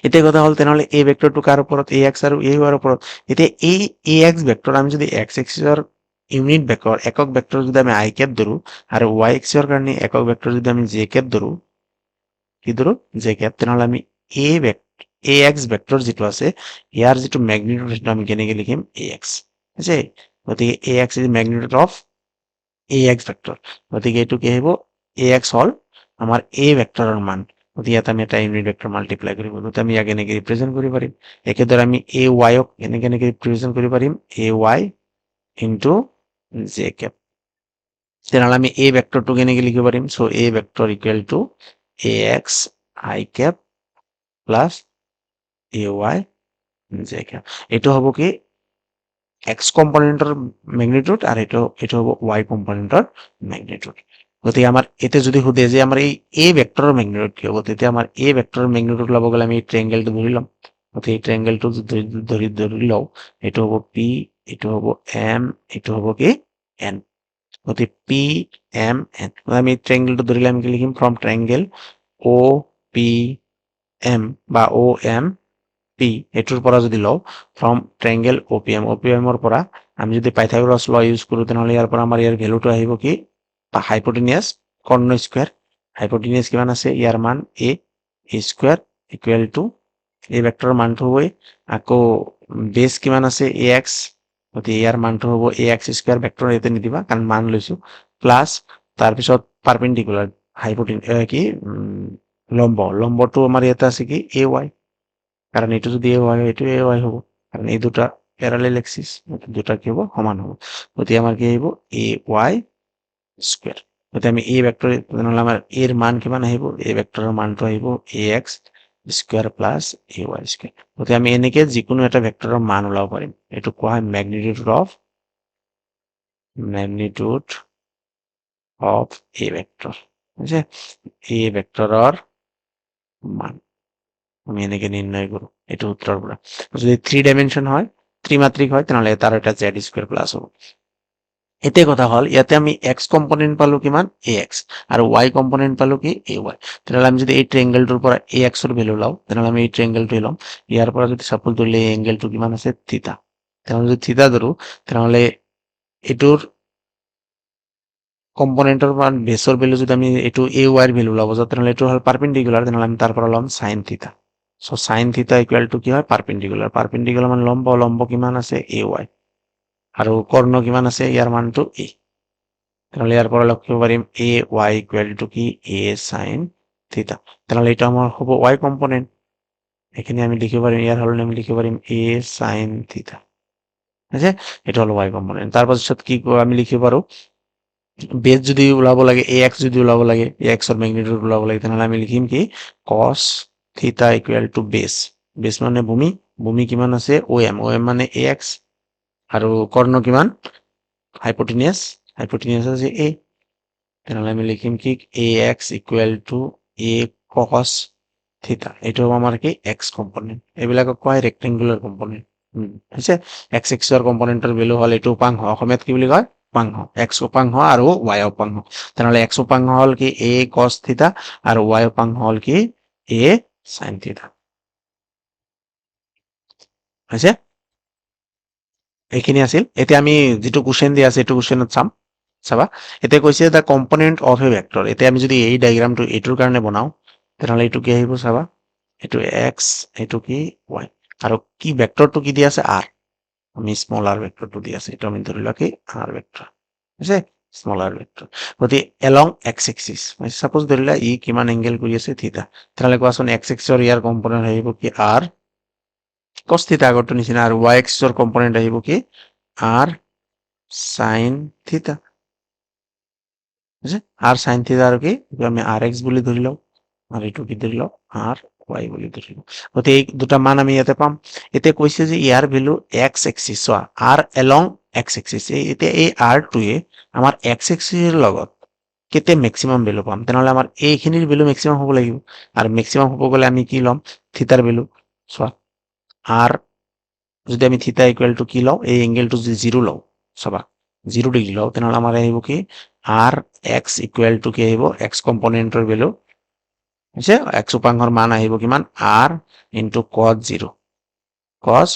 এতিয়া কথা হ'ল তেনেহ'লে এই ভেক্টৰটো কাৰ ওপৰত, এ এক্স আৰু এ ৱাইৰ ওপৰত। এতিয়া এই এ এক্স ভেক্টৰ আমি যদি এক্স এক্সিসৰ ইউনিট ভেক্টৰ একক ভেক্টৰ যদি আমি আই কেপ ধৰো, আৰু ৱাই এক্সৰ কাৰণে একক ভেক্টৰ যদি আমি জে কেপ ধৰো, কি ধৰো জে কেপ, তেনেহ'লে আমি এ এক্স ভেক্টৰ যিটো আছে ইয়াৰ যিটো মেগনিটিউড সেইটো আমি কেনেকে লিখিম, এ এক্স হৈছে, গতিকে A X is magnitude of A X vector, গতিকে এইটো কি আহিব, এ এক্স হ'ল আমাৰ এ ভেক্টৰৰ মান, গতিকে ইয়াত আমি এটা ইউনিট ভেক্টৰ মাল্টিপ্লাই কৰিব, গতিকে আমি ইয়াক এনেকে ৰিপ্ৰেজেন্ট কৰিব পাৰিম। একেদৰে আমি এ ৱাইক এনেকে এনেকে ৰিপ্ৰেজেন্ট কৰিব পাৰিম, A Y into J cap, তেনেহ'লে আমি এই ভেক্টৰটো কেনেকে লিখিব পাৰিম, so' A vector equal to A X I cap plus A Y J cap, এইটো হ'ব কি এক্স কম্পনেন্টৰ মেগনিটিউড আৰু এইটো হ'ব ৱাই কম্পনেন্টৰ মেগনিটিউড। গতিকে আমাৰ এতিয়া যদি সোধে যে আমাৰ এই ভেক্টৰৰ মেগনিটিউড কি হ'ব, তেতিয়া আমাৰ এই ভেক্টৰৰ মেগনিটিউড ল'ব গ'লে আমি এই ট্ৰায়াংগেলটো ধৰি ল'ম, গতিকে এই ট্ৰায়াংগেলটো ধৰি লওঁ, এইটো হ'ব পি, এইটো হ'ব এম, এইটো হ'ব কি এন, গতিকে পি এম এন, আমি ট্ৰায়াংগেলটো ধৰিলে আমি কি লিখিম, ফ্ৰম ট্ৰায়াংগেল অ পি এম বা অ এম পি, এইটোৰ পৰা যদি লওঁ ফ্ৰম ট্ৰায়াংগেল অ পি এমৰ পৰা আমি যদি পাইথাগোৰাছ ল ইউজ কৰো, তেনেহ'লে ইয়াৰ পৰা আমাৰ ইয়াৰ ভেলুটো আহিব কি হাইপোটেনিয়াছ কৰ্ণ স্কুৱেৰ, হাইপোটেনিয়াছ কিমান আছে, ইয়াৰ মান এ স্কুৱেৰ ইকুৱেল টু এই ভেক্টৰৰ মানটো হ'বই, আকৌ বেছ কিমান আছে এ এক্স, গতিকে ইয়াৰ মানটো হ'ব এ এক্স স্কুৱেৰ, ভেক্টৰ ইয়াতে নিদিবা কাৰণ মান লৈছো, প্লাছ তাৰপিছত পাৰপেণ্ডিকুলাৰ কি লম্বটো আমাৰ ইয়াতে আছে কি এ ৱাই, কাৰণ এইটো যদি এ ৱাই হয় এইটো এ ৱাই হ'ব, কাৰণ এই দুটা পেৰালেল এক্সিস, দুটা কি হ'ব সমান হ'ব, গতিকে আমাৰ কি আহিব এ ৱাই স্কুৱেৰ, গতিকে আমি এই ভেক্টৰ, তেনেহ'লে আমাৰ এৰ মান কিমান আহিব, এই ভেক্টৰৰ মানটো আহিব A X square plus A Y square, গতিকে আমি এনেকে যিকোনো এটা ভেক্টৰৰ মান ওলাব পাৰিম, এইটো কোৱা হয় মেগনিটিউড অফ এ ভেক্টৰ, বুজিছে, এই ভেক্টৰৰ মান আমি এনেকে নিৰ্ণয় কৰো এইটো উত্তৰৰ পৰা। যদি 3 ডাইমেনশন হয়, ত্ৰিমাত্ৰিক হয়, তেনেহ'লে তাৰ এটা জেড স্কুৱেৰ প্লাছ হ'ব। এতিয়া কথা হ'ল ইয়াতে আমি এক্স কম্পনেন্ট পালো কিমান এ এক্স আৰু ৱাই কম্পনেন্ট পালো কি এ ৱাই, তেনেহ'লে আমি যদি এই ট্ৰায়াংগেলটোৰ পৰা এ এক্সৰ ভেলু লওঁ, তেনেহ'লে আমি এই ট্ৰায়াংগেলটোৱে ল'ম, ইয়াৰ পৰা যদি সাপোজ ধৰিলে এই এংগেলটো কিমান আছে থিতা, তেনেহ'লে যদি থিতা ধৰো তেনেহ'লে এইটোৰ কম্পনেন্টৰ মান বেছৰ ভেলু যদি আমি এইটো এ ৱাইৰ ভেলু ল'ব যাওঁ, তেনেহ'লে এইটো হ'ল পাৰপেণ্ডিকুলাৰ, তেনেহ'লে আমি তাৰ পৰা ল'ম sine theta, so' sine theta equal to কি হয় পাৰপেণ্ডিকুলাৰ মানে লম্ব কিমান আছে এ ৱাই, আৰু কৰ্ণ কিমান আছে ইয়াৰ মানটো এ, তেনেহ'লে ইয়াৰ পৰা লিখিব পাৰিম এ ৱাই ইকুৱেল টু কি এ চাইন থিটা। তেনেহ'লে এইটো আমাৰ হ'ব ৱাই কম্পনেণ্ট। এইখিনি আমি লিখিব পাৰিম, ইয়াৰ সলনি আমি লিখিব পাৰিম এ চাইন থিটা। আছে এইটো হ'ল ৱাই কম্পনেণ্ট। তাৰপাছত কি আমি লিখিব পাৰো, বেজ যদি ওলাব লাগে, এ এক্স যদি ওলাব লাগে, এ এক্সৰ মেগনিটিউড ওলাব লাগে, তেনেহ'লে আমি লিখিম কি কস থিটা ইকুৱেল টু বেজ। বেজ মানে ভূমি, ভূমি কিমান আছে অ এম, অ এম মানে এ এক্স, আৰু কৰ্ণ কিমান হাইপোটেনিয়াছ, হাইপোটেনিয়াছ আছে এ। তেনেহ'লে আমি লিখিম কি A X equal to A cos theta. এইটো হ'ব আমাৰ কি এক্স কম্পনেণ্ট। এইবিলাকক কোৱা হয় ৰেক্টেংগুলাৰ কম্পনেণ্ট। হৈছে এক্স এক্সৰ কম্পনেণ্টৰ ভেলু হ'ল এইটো উপাংশ, অসমীয়াত কি বুলি কয় উপাংশ, এক্স উপাংশ আৰু ৱাই উপাংশ। তেনেহ'লে এক্স উপাংশ হ'ল কি এ কস থিটা আৰু ৱাই উপাংশ হ'ল কি এ চাইন থিটা। হৈছে এইখিনি আছিল। এতিয়া আমি যিটো কুৱেশ্যন দিয়া আছে এইটো কুৱেশ্যনত চাম। চাবা এতিয়া কৈছে the component of A vector. এতিয়া আমি যদি এই ডায়েগ্ৰামটো এইটোৰ কাৰণে বনাও, তেনেহ'লে এইটো কি আহিব চাবা, এইটো এক্স, এইটো কি ৱাই, আৰু কি ভেক্টৰটো কি দি আছে আৰ। আমি স্মল আৰ ভেক্টৰটো দি আছে, এইটো আমি ধৰি লোৱা কি আৰ ভেক্টৰ হৈছে, স্মল আৰ ভেক্টৰ। গতিকে এলং এক্স এক্সিছ, চাপোজ ধৰি লোৱা ই কিমান এংগেল কৰি আছে থিটা, তেনেহ'লে কোৱাচোন এক্স এক্সৰ ইয়াৰ কম্পনেণ্ট আহিব কি আৰ কস থিটা আগৰটো নিচিনা, আৰু ৱাই এক্সৰ কম্পনেণ্ট আহিব কি R sine theta. R sine theta R কি আমি আৰ এক্স বুলি ধৰি লওঁ, আৰু এইটো কি ধৰি লওঁ আৰ ৱাই বুলি ধৰি লওঁ। গতিকে এই দুটা মান আমি ইয়াতে পাম। এতিয়া কৈছে যে ইয়াৰ ভেলু এক্স এক্সিছ, চোৱা আৰ এলং এক্স এক্সিছ, এতিয়া এই আৰটোৱে আমাৰ এক্স এক্সিছৰ লগত কেতিয়া মেক্সিমাম ভেলু পাম, তেনেহ'লে আমাৰ এইখিনিৰ ভেলু মেক্সিমাম হ'ব লাগিব, আৰু মেক্সিমাম হ'ব গ'লে আমি কি ল'ম থিটাৰ ভেলু। চোৱা আৰ যদি আমি থিটা ইকুৱেল টু কি লওঁ, এই এংগেলটো যদি 0 লওঁ, চাবা 0 ডিগ্ৰী লওঁ, তেনেহ'লে আমাৰ আহিব কি আৰ এক্স ইকুৱেল টু কি আহিব এক্স কম্পনেণ্টৰ ভেলু হৈছে, এক্স উপাংশৰ মান আহিব কিমান r into cos 0, cos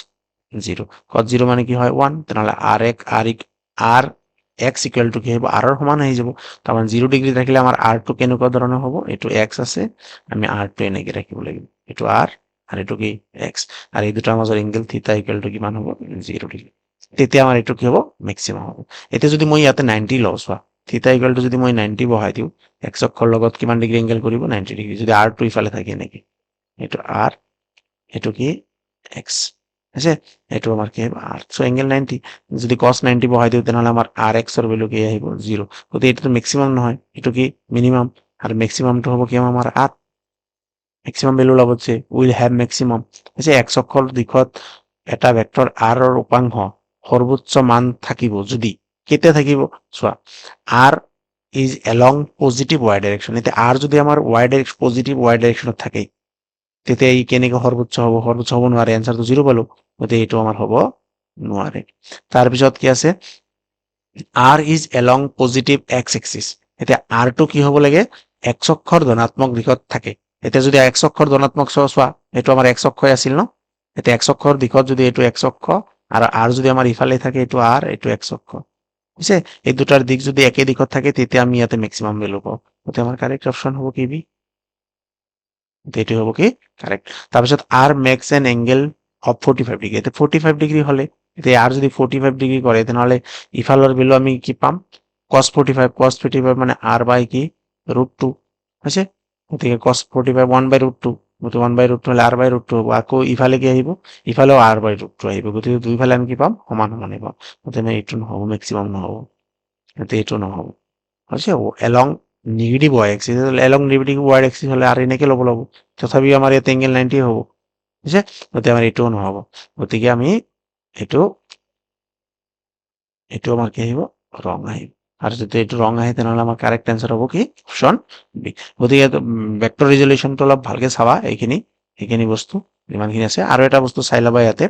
0, cos 0 মানে কি হয় 1, তেনেহ'লে আৰ এক্স ইকুৱেল টু কি আহিব আৰৰ সমান আহি যাব। তাৰমানে 0 ডিগ্ৰী থাকিলে আমাৰ আৰটো কেনেকুৱা ধৰণৰ হ'ব, এইটো এক্স আছে, আমি আৰটো এনেকে ৰাখিব লাগিব, এইটো আৰ আৰু এইটো কি এক্স, আৰু এই দুটাৰ মাজৰ এংগেল থিটা ইকুৱেল টু কিমান হ'ব 0 ডিগ্ৰী। তেতিয়া আমাৰ এইটো কি হ'ব মেক্সিমাম হ'ব। এতিয়া যদি মই ইয়াতে 90 লওঁ, চোৱা থিটা ইকুৱেল টু যদি মই 90 বহাই দিওঁ, এক্স অক্ষৰ লগত কিমান ডিগ্ৰী এংগেল কৰিব 90 ডিগ্ৰী, যদি আৰটো ইফালে থাকে এনেকে, এইটো আৰ, এইটো কি এক্স আছে, এইটো আমাৰ কি আহিব আৰ, চ' এংগেল 90, যদি কস 90 বহাই দিওঁ, তেনেহ'লে আমাৰ আৰ এক্সৰ ভেলু কি আহিব 0। গতিকে এইটোতো মেক্সিমাম নহয়, এইটো কি মিনিমাম, আৰু মেক্সিমামটো হ'ব কি আমাৰ আৰ, মেক্সিমাম ভেলু ল'ব যে উইল হ্যাভ মেক্সিমাম হৈছে এক্স অক্ষৰ দিশত এটা ভেক্টৰ আৰৰ উপাংশ সৰ্বোচ্চ মান থাকিব যদি, কেতিয়া থাকিব চোৱা R is along positive Y direction. এতিয়া আৰ যদি আমাৰ ৱাই ডাইৰেকশ্যন পজিটিভ ৱাই ডাইৰেকশ্যনত থাকে, তেতিয়া ই কেনেকৈ সৰ্বোচ্চ হ'ব, সৰ্বোচ্চ হ'ব নোৱাৰে, এনচাৰটো 0 পালো, গতিকে এইটো আমাৰ হ'ব নোৱাৰে। তাৰপিছত কি আছে R is along positive x axis. এতিয়া আৰটো কি হ'ব লাগে এক্স অক্ষৰ ধনাত্মক দিশত থাকে। এতিয়া যদি এক্স অক্ষৰ ধনাত্মক চোৱা, এইটো আমাৰ এক্স অক্ষই আছিল ন, এতিয়া এক্স অক্ষৰ দিশত যদি এইটো এক্স অক্ষ আৰু আৰ যদি আমাৰ ইফালে থাকে, এইটো আৰ, এইটো এক্স অক্ষ বুজিছে, এই দুটাৰ দিশ যদি একে দিশত থাকে, তেতিয়া আমি ইয়াতে মেক্সিমাম ভেলু পাওঁ। গতিকে আমাৰ কাৰেক্ট অপশ্যন হ'ব কি বি, এইটো হ'ব কি কাৰেক্ট। তাৰপিছত r makes an angle of 45 degree, এতিয়া 45 ডিগ্ৰী হলে, এতিয়া আৰ যদি 45 ডিগ্ৰী কৰে, তেনেহ'লে ইফালৰ ভেলু আমি কি পাম cos 45, cos 45 মানে আৰ বাই কি √2 হৈছে, গতিকে cos 45 1/√2, গতিকে 1/√2 হলে r/√2 হ'ব, আকৌ ইফালে কি আহিব, ইফালেও r/√2 আহিব, গতিকে দুইফালে আমি কি পাম সমান সমানে পাম, গতিকে এইটো নহ'ব, মেক্সিমাম নহ'ব, গতিকে এইটো নহ'ব হৈছে। Along negative Y axis, along negative Y axis হলে আৰু এনেকে ল'ব লাগিব, তথাপিও আমাৰ ইয়াতে এংগেল 90 হ'ব বুজিছে, গতিকে আমাৰ এইটোও নহ'ব, গতিকে আমি এইটো আমাৰ কি আহিব ৰং আহিব, আৰু যদি এইটো ৰং আহে, তেনেহ'লে আমাৰ কাৰেক্ট এনচাৰ হ'ব কি অপশ্যন বি। গতিকে ভেক্টৰ ৰিজলিউশ্যনটো অলপ ভালকে চাবা, এইখিনি বস্তু যিমানখিনি আছে, আৰু এটা বস্তু চাই ল'বা ইয়াতে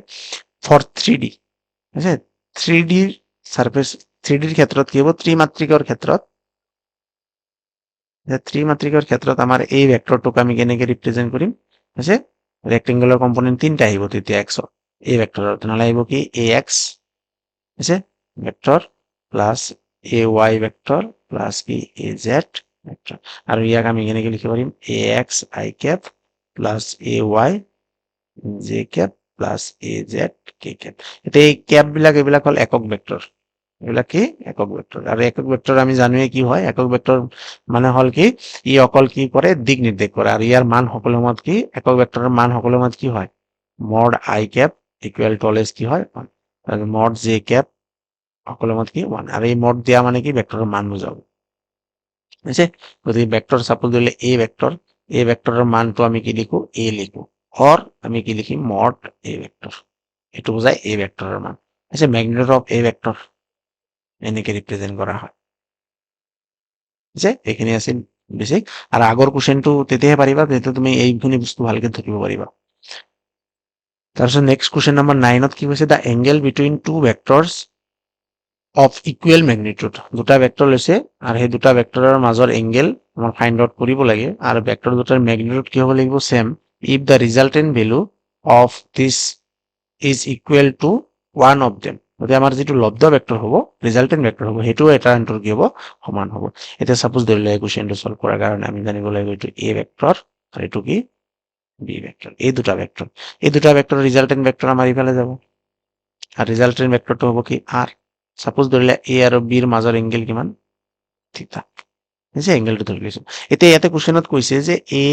ফৰ 3D আছে, 3Dৰ চাৰ্ফেচ, 3Dৰ ক্ষেত্ৰত কি হ'ব, ত্ৰিমাত্ৰিকৰ ক্ষেত্ৰত আমাৰ এই ভেক্টৰটোক আমি কেনেকে ৰিপ্ৰেজেন্ট কৰিম হৈছে, ৰেক্টেংগুলাৰ কম্পনেন্ট 3টা আহিব তেতিয়া এক্সৰ, এই ভেক্টৰৰ, তেনেহ'লে আহিব কি এ এক্স হৈছে vector plus A Y vector plus কি এ জেড ভেক্টৰ, আৰু ইয়াক আমি কেনেকে লিখিব পাৰিম A X I cap plus A Y J cap plus A Z K cap. এতিয়া এই কেপ বিলাক এইবিলাক হ'ল একক ভেক্টৰ, এইবিলাক কি একক ভেক্টৰ। আৰু একক ভেক্টৰ আমি জানোৱে কি হয়, একক ভেক্টৰ মানে হ'ল কি ই অকল কি কৰে দিক নিৰ্দেশ কৰে, আৰু ইয়াৰ মান সকলো সময়ত কি একক ভেক্টৰৰ মান সকলো সময়ত কি হয় mod i cap equal to always কি হয় 1, আৰু মড জে কেপ সকলো সময়ত কি 1, আৰু এই মড দিয়া মানে কি ভেক্টৰৰ মান বুজাব। বুজিছে? গতিকে ভেক্টৰ সাপোজ দিলে এ ভেক্টৰ, এই ভেক্টৰৰ মানটো আমি কি লিখো এ লিখো, অৰ আমি কি লিখিম মড এ ভেক্টৰ, এইটো বুজায় এ ভেক্টৰৰ মান। আচ্ছা ম্যাগনিটিউড অফ এ ভেক্টৰ এনেকে ৰিপ্ৰেজেন্ট কৰা হয়। যে এইখিনি আছিল বেছিক, আৰু আগৰ কুৱেশ্যনটো তেতিয়াহে পাৰিবা যেতিয়া তুমি এইখিনি বস্তু ভালকে ধৰিব পাৰিবা। তাৰপিছত নেক্সট কুৱেশ্যন নম্বৰ 9ত কি কৈছে, the angle between two vectors of equal magnitude, দুটা ভেক্টৰ লৈছে আৰু সেই দুটা ভেক্টৰৰ মাজৰ এংগেল আমাৰ ফাইণ্ড আউট কৰিব লাগে, আৰু ভেক্টৰ দুটাৰ মেগনিটিউড কি হ'ব লাগিব same if the resultant value of this is equal to one of them. গতিকে আমাৰ যিটো লব্ধ ভেক্টৰ হ'ব ৰিজাল্টেন্ট ভেক্টৰ হ'ব সেইটোও এটা আনটোৰ কি হ'ব সমান হ'ব। এতিয়া সাপোজ ধৰি লোৱা এই কুৱেশ্যনটো সলভ কৰাৰ কাৰণে আমি জানিব লাগিব এইটো এ ভেক্টৰ আৰু এইটো কি বি ভেক্টৰ, এই দুটা ভেক্টৰ ৰিজাল্টেন্ট ভেক্টৰ আমাৰ ইফালে যাব, আৰু ৰিজাল্টেন্ট ভেক্টৰটো হ'ব কি আৰ। সাপোজ ধৰিলে এ আৰু বিৰ মাজৰ এংগেল কিমান থিটা, বুজিছে এংগেলটো ধৰি লৈছো। এতিয়া ইয়াতে কুৱেশ্যনত কৈছে যে এ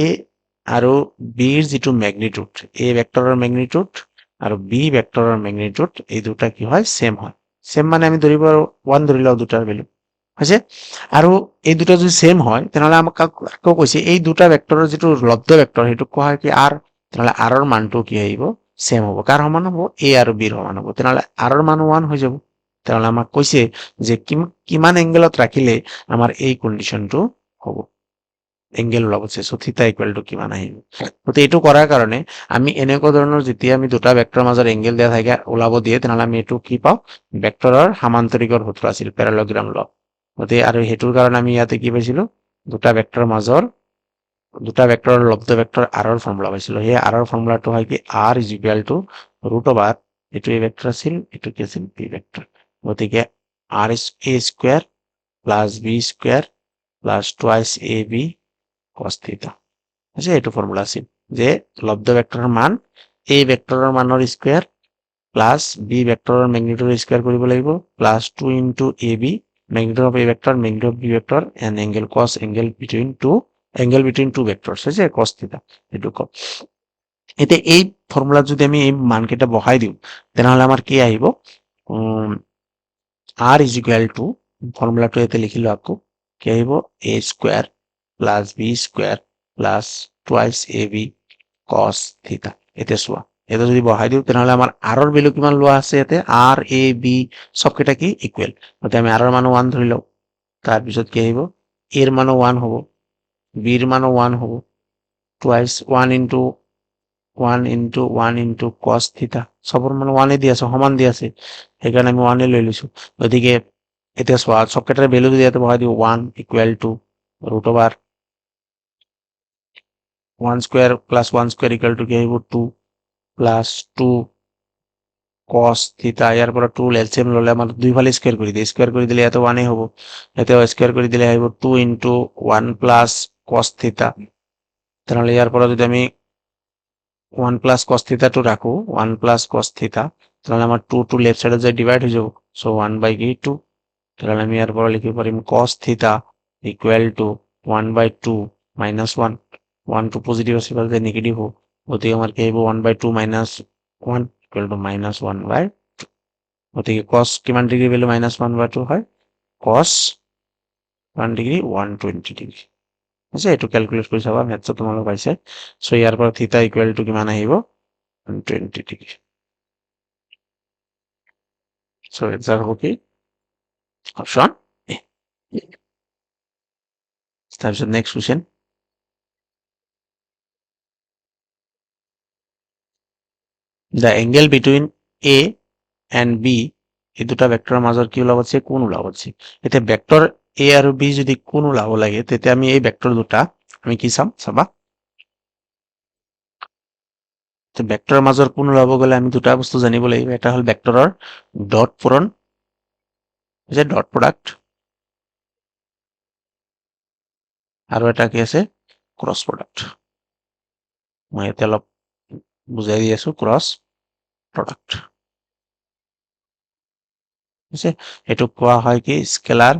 আৰু বিৰ যিটো মেগনিটিউড, এ ভেক্টৰৰ মেগনিটিউড আৰু বি ভেক্টৰৰ মেগনিটিউড এই দুটা কি হয় সেম হয়। সেম মানে আমি ধৰিব আৰু 1 ধৰি লওঁ দুটাৰ ভেলু হৈছে, আৰু এই দুটা যদি সেম হয় তেনেহ'লে আমাক আকৌ কৈছে এই দুটা ভেক্টৰৰ যিটো লব্ধ ভেক্টৰ সেইটোক কোৱা হয় কি আৰ, তেনেহ'লে আৰৰ মানটো কি আহিব সেম হ'ব, কাৰ সমান হ'ব এ আৰু বিৰ সমান হ'ব, তেনেহ'লে আৰৰ মানো 1 হৈ যাব। তেনেহ'লে আমাক কৈছে যে কিমান এংগেলত ৰাখিলে আমাৰ এই কণ্ডিশ্যনটো হ'ব, এংগেল ওলাব চ' থিটা ইকুৱেল টু কিমান আহিব। গতিকে এইটো কৰাৰ কাৰণে আমি এনেকুৱা ধৰণৰ যেতিয়া আমি দুটা ভেক্টৰৰ মাজৰ এংগেল দিয়া থাকে ওলাব দিয়ে তেনেহ'লে আমি এইটো কি পাওঁ ভেক্টৰৰ সামান্তৰিকৰ সূত্ৰ আছিল পেৰালগ্ৰাম ল। গতিকে আৰু সেইটোৰ কাৰণে আমি ইয়াতে কি পাইছিলো দুটা ভেক্টৰৰ লব্ধ ভেক্টৰ আৰৰ ফৰ্মুলা পাইছিলো, সেই আৰৰ ফৰ্মুলাটো হয় কি r is equal to root over এইটো এ ভেক্টৰ আছিল এইটো কি আছিল বি ভেক্টৰ, গতিকে r a square plus B square plus twice A B cos theta. আছে এইটো ফৰ্মুলা আছিল যে লব্ধ ভেক্টৰৰ মান এ ভেক্টৰৰ মানৰ স্কুৱেৰ প্লাছ বি ভেক্টৰৰ মেগনিটিউড স্কুৱেৰ কৰিব লাগিব plus 2 into A B magnitude of A vector magnitude of B vector and angle cos angle between two vectors হৈছে কস থিটা এইটো কম। এতিয়া এই ফৰ্মুলাত যদি আমি এই মানকেইটা বহাই দিওঁ তেনেহ'লে আমাৰ কি আহিব আৰ ইজ ইকুৱেল টু ফৰ্মুলাটো ইয়াতে লিখিলো আকৌ কি আহিব A square plus B square plus twice A B cos theta. এতিয়া চোৱা এটা যদি বহাই দিওঁ তেনেহ'লে আমাৰ আৰৰ ভেলু কিমান লোৱা আছে ইয়াতে আৰ এ বি চবকেইটা কি ইকুৱেল, গতিকে আমি আৰৰ মানো 1 ধৰি লওঁ, তাৰপিছত কি আহিব এৰ মানো 1 হ'ব বিৰ মানো 1 হ'ব টুৱাইচ 1 ইনটু কস থিটা চবৰ মানে 1 দি আছে সমান দি আছে সেইকাৰণে আমি 1 লৈ লৈছো। গতিকে এতিয়া চোৱা চবকেইটাৰ ভেলু যদি ইয়াতে বহাই দিওঁ 1 equal to root over 1 square plus 1 square equal to কি আহিব 2 প্লাছ 2 কস থিটা, ইয়াৰ পৰা 2 এলচিএম ল'লে আমাৰ দুইফালে স্কুৱেৰ কৰি দিয়ে, স্কুৱেৰ কৰি দিলে ইয়াতে 1 হ'ব, ইয়াতে স্কুৱেৰ কৰি দিলে আহিব 2 ইনটু 1 প্লাছ কস থিটা, তেনেহ'লে ইয়াৰ পৰা যদি আমি 1 প্লাছ কস থিটাটো ৰাখো 1 প্লাছ কস থিটা তেনেহ'লে আমাৰ 2 লেফ্ট চাইডত যায় ডিভাইড হৈ যাব, চ' 1/2 তেনেহ'লে আমি ইয়াৰ পৰা লিখিব পাৰিম cos theta equal to 1/2 minus 1, 1 টো পজিটিভ আছে যে নেগেটিভ হ'ব, গতিকে আমাৰ কি আহিব 1/2 মাইনাছ 1 ইকুৱেল টু মাইনাছ 1/2, গতিকে কস কিমান ডিগ্ৰী ভেলু মাইনাছ 1/2 হয় কস 1 ডিগ্ৰী 120 ডিগ্ৰী আছে। এইটো কেলকুলেট কৰি চাবা মেথছত তোমালোক পাইছে, চ' ইয়াৰ পৰা থিটা ইকুৱেল টু কিমান আহিব 120 ডিগ্ৰী। চ' এনসাৰ হ'ব কি অপশ্যন এ। তাৰপিছত next question, the angle between a and b এই দুটা ভেক্টৰৰ মাজৰ কি ওলাব আছে কোন ওলাব আছে। এতিয়া ভেক্টৰ এ আৰু বি যদি কোন ওলাব লাগে তেতিয়া আমি এই ভেক্টৰ দুটা আমি কি চাম চাবা, ভেক্টৰৰ মাজৰ কোন ওলাব গ'লে আমি দুটা বস্তু জানিব লাগিব, এটা হ'ল ভেক্টৰৰ ডট পূৰণ যে ডট প্ৰডাক্ট আৰু এটা কি আছে ক্ৰছ প্ৰডাক্ট। মই ইয়াতে অলপ বুজাই দি আছো ক্ৰছ প্ৰডাক্ট। আছে এইটো কোৱা হয় কি স্কেলাৰ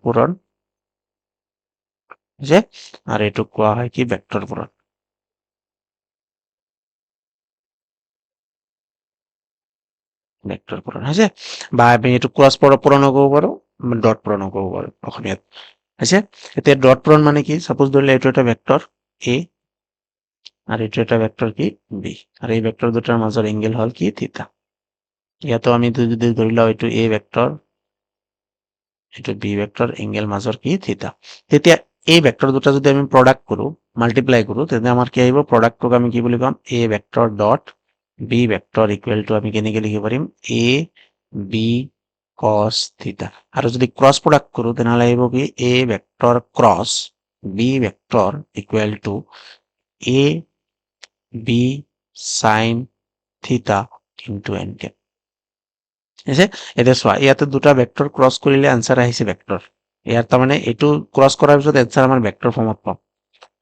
পূৰণ আছে আৰ এইটো কোৱা হয় কি ভেক্টৰ পূৰণ আছে বা আমি এইটো ক্ৰছ পূৰণো ক'ব পাৰো ডট পূৰণো ক'ব পাৰো অসমীয়াত আছে এতিয়া ডট পূৰণ মানে কি সাপোজ ধৰিলে এইটো এটা ভেক্টৰ এ আৰ এইটো এটা ভেক্টৰ কি বি আৰ এই ভেক্টৰ দুটাৰ মাজৰ এংগেল হল কি থিটা ইয়াতো আমি যদি ধৰি লওঁ এইটো এ ভেক্টৰ এইটো বি ভেক্টৰ এংগেল মাজৰ কি থিটা তেতিয়া এই ভেক্টৰ দুটা যদি আমি প্ৰডাক্ট কৰো মাল্টিপ্লাই কৰো তেন্তে আমাৰ কি আহিব প্ৰডাক্টক আমি কি বুলি ক'ম A vector dot B vector equal to আমি কেনেকে লিখিব পাৰিম এ বি cos থিটা আৰু যদি ক্ৰছ প্ৰডাক্ট কৰো তেনেহ'লে আহিব কি A vector cross B vector equal to A B sine theta into N cap আছে এতিয়া চোৱা ইয়াতে দুটা ভেক্টৰ ক্ৰছ কৰিলে আনসাৰ আহিছে ভেক্টৰ ইয়াৰ তাৰমানে এইটো ক্ৰছ কৰাৰ পিছত এনসাৰ আমাৰ ভেক্টৰ ফৰ্মত পাম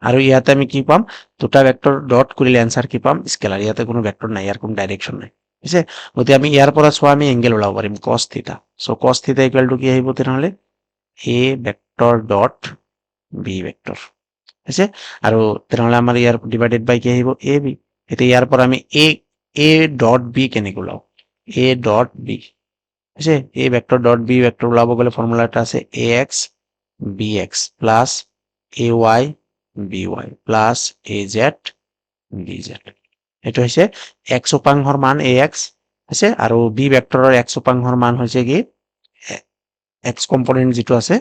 আৰু ইয়াতে আমি কি পাম দুটা ভেক্টৰ ডট কৰিলে এনসাৰ কি পাম স্কেলাৰ ইয়াতে কোনো ভেক্টৰ নাই ইয়াৰ কোনো ডাইৰেকশন নাই ঠিক আছে গতিকে আমি ইয়াৰ পৰা চোৱা আমি এংগেল ওলাব পাৰিম cos থিটা সো cos থিটা ইকুৱেল টু কি আহিব তেনেহ'লে এ ভেক্টৰ ডট বি ভেক্টৰ আছে আৰু তেনেহ'লে আমাৰ ইয়াৰ ডিভাইডেড বাই কি আহিব এ বি এতিয়া ইয়াৰ পৰা আমি এ ডট বি কেনেকৈ ওলাও এ ডট বি আছে A vector dot B vector ওলাব গ'লে ফৰ্মুলা এটা আছে A X B X plus A Y B Y plus A Z B Z এইটো হৈছে এক্স উপাংশৰ মান এ এক্স আছে আৰু বি ভেক্টৰৰ এক্স উপাংশৰ মান হৈছে কি এক্স কম্পনেন্ট যিটো আছে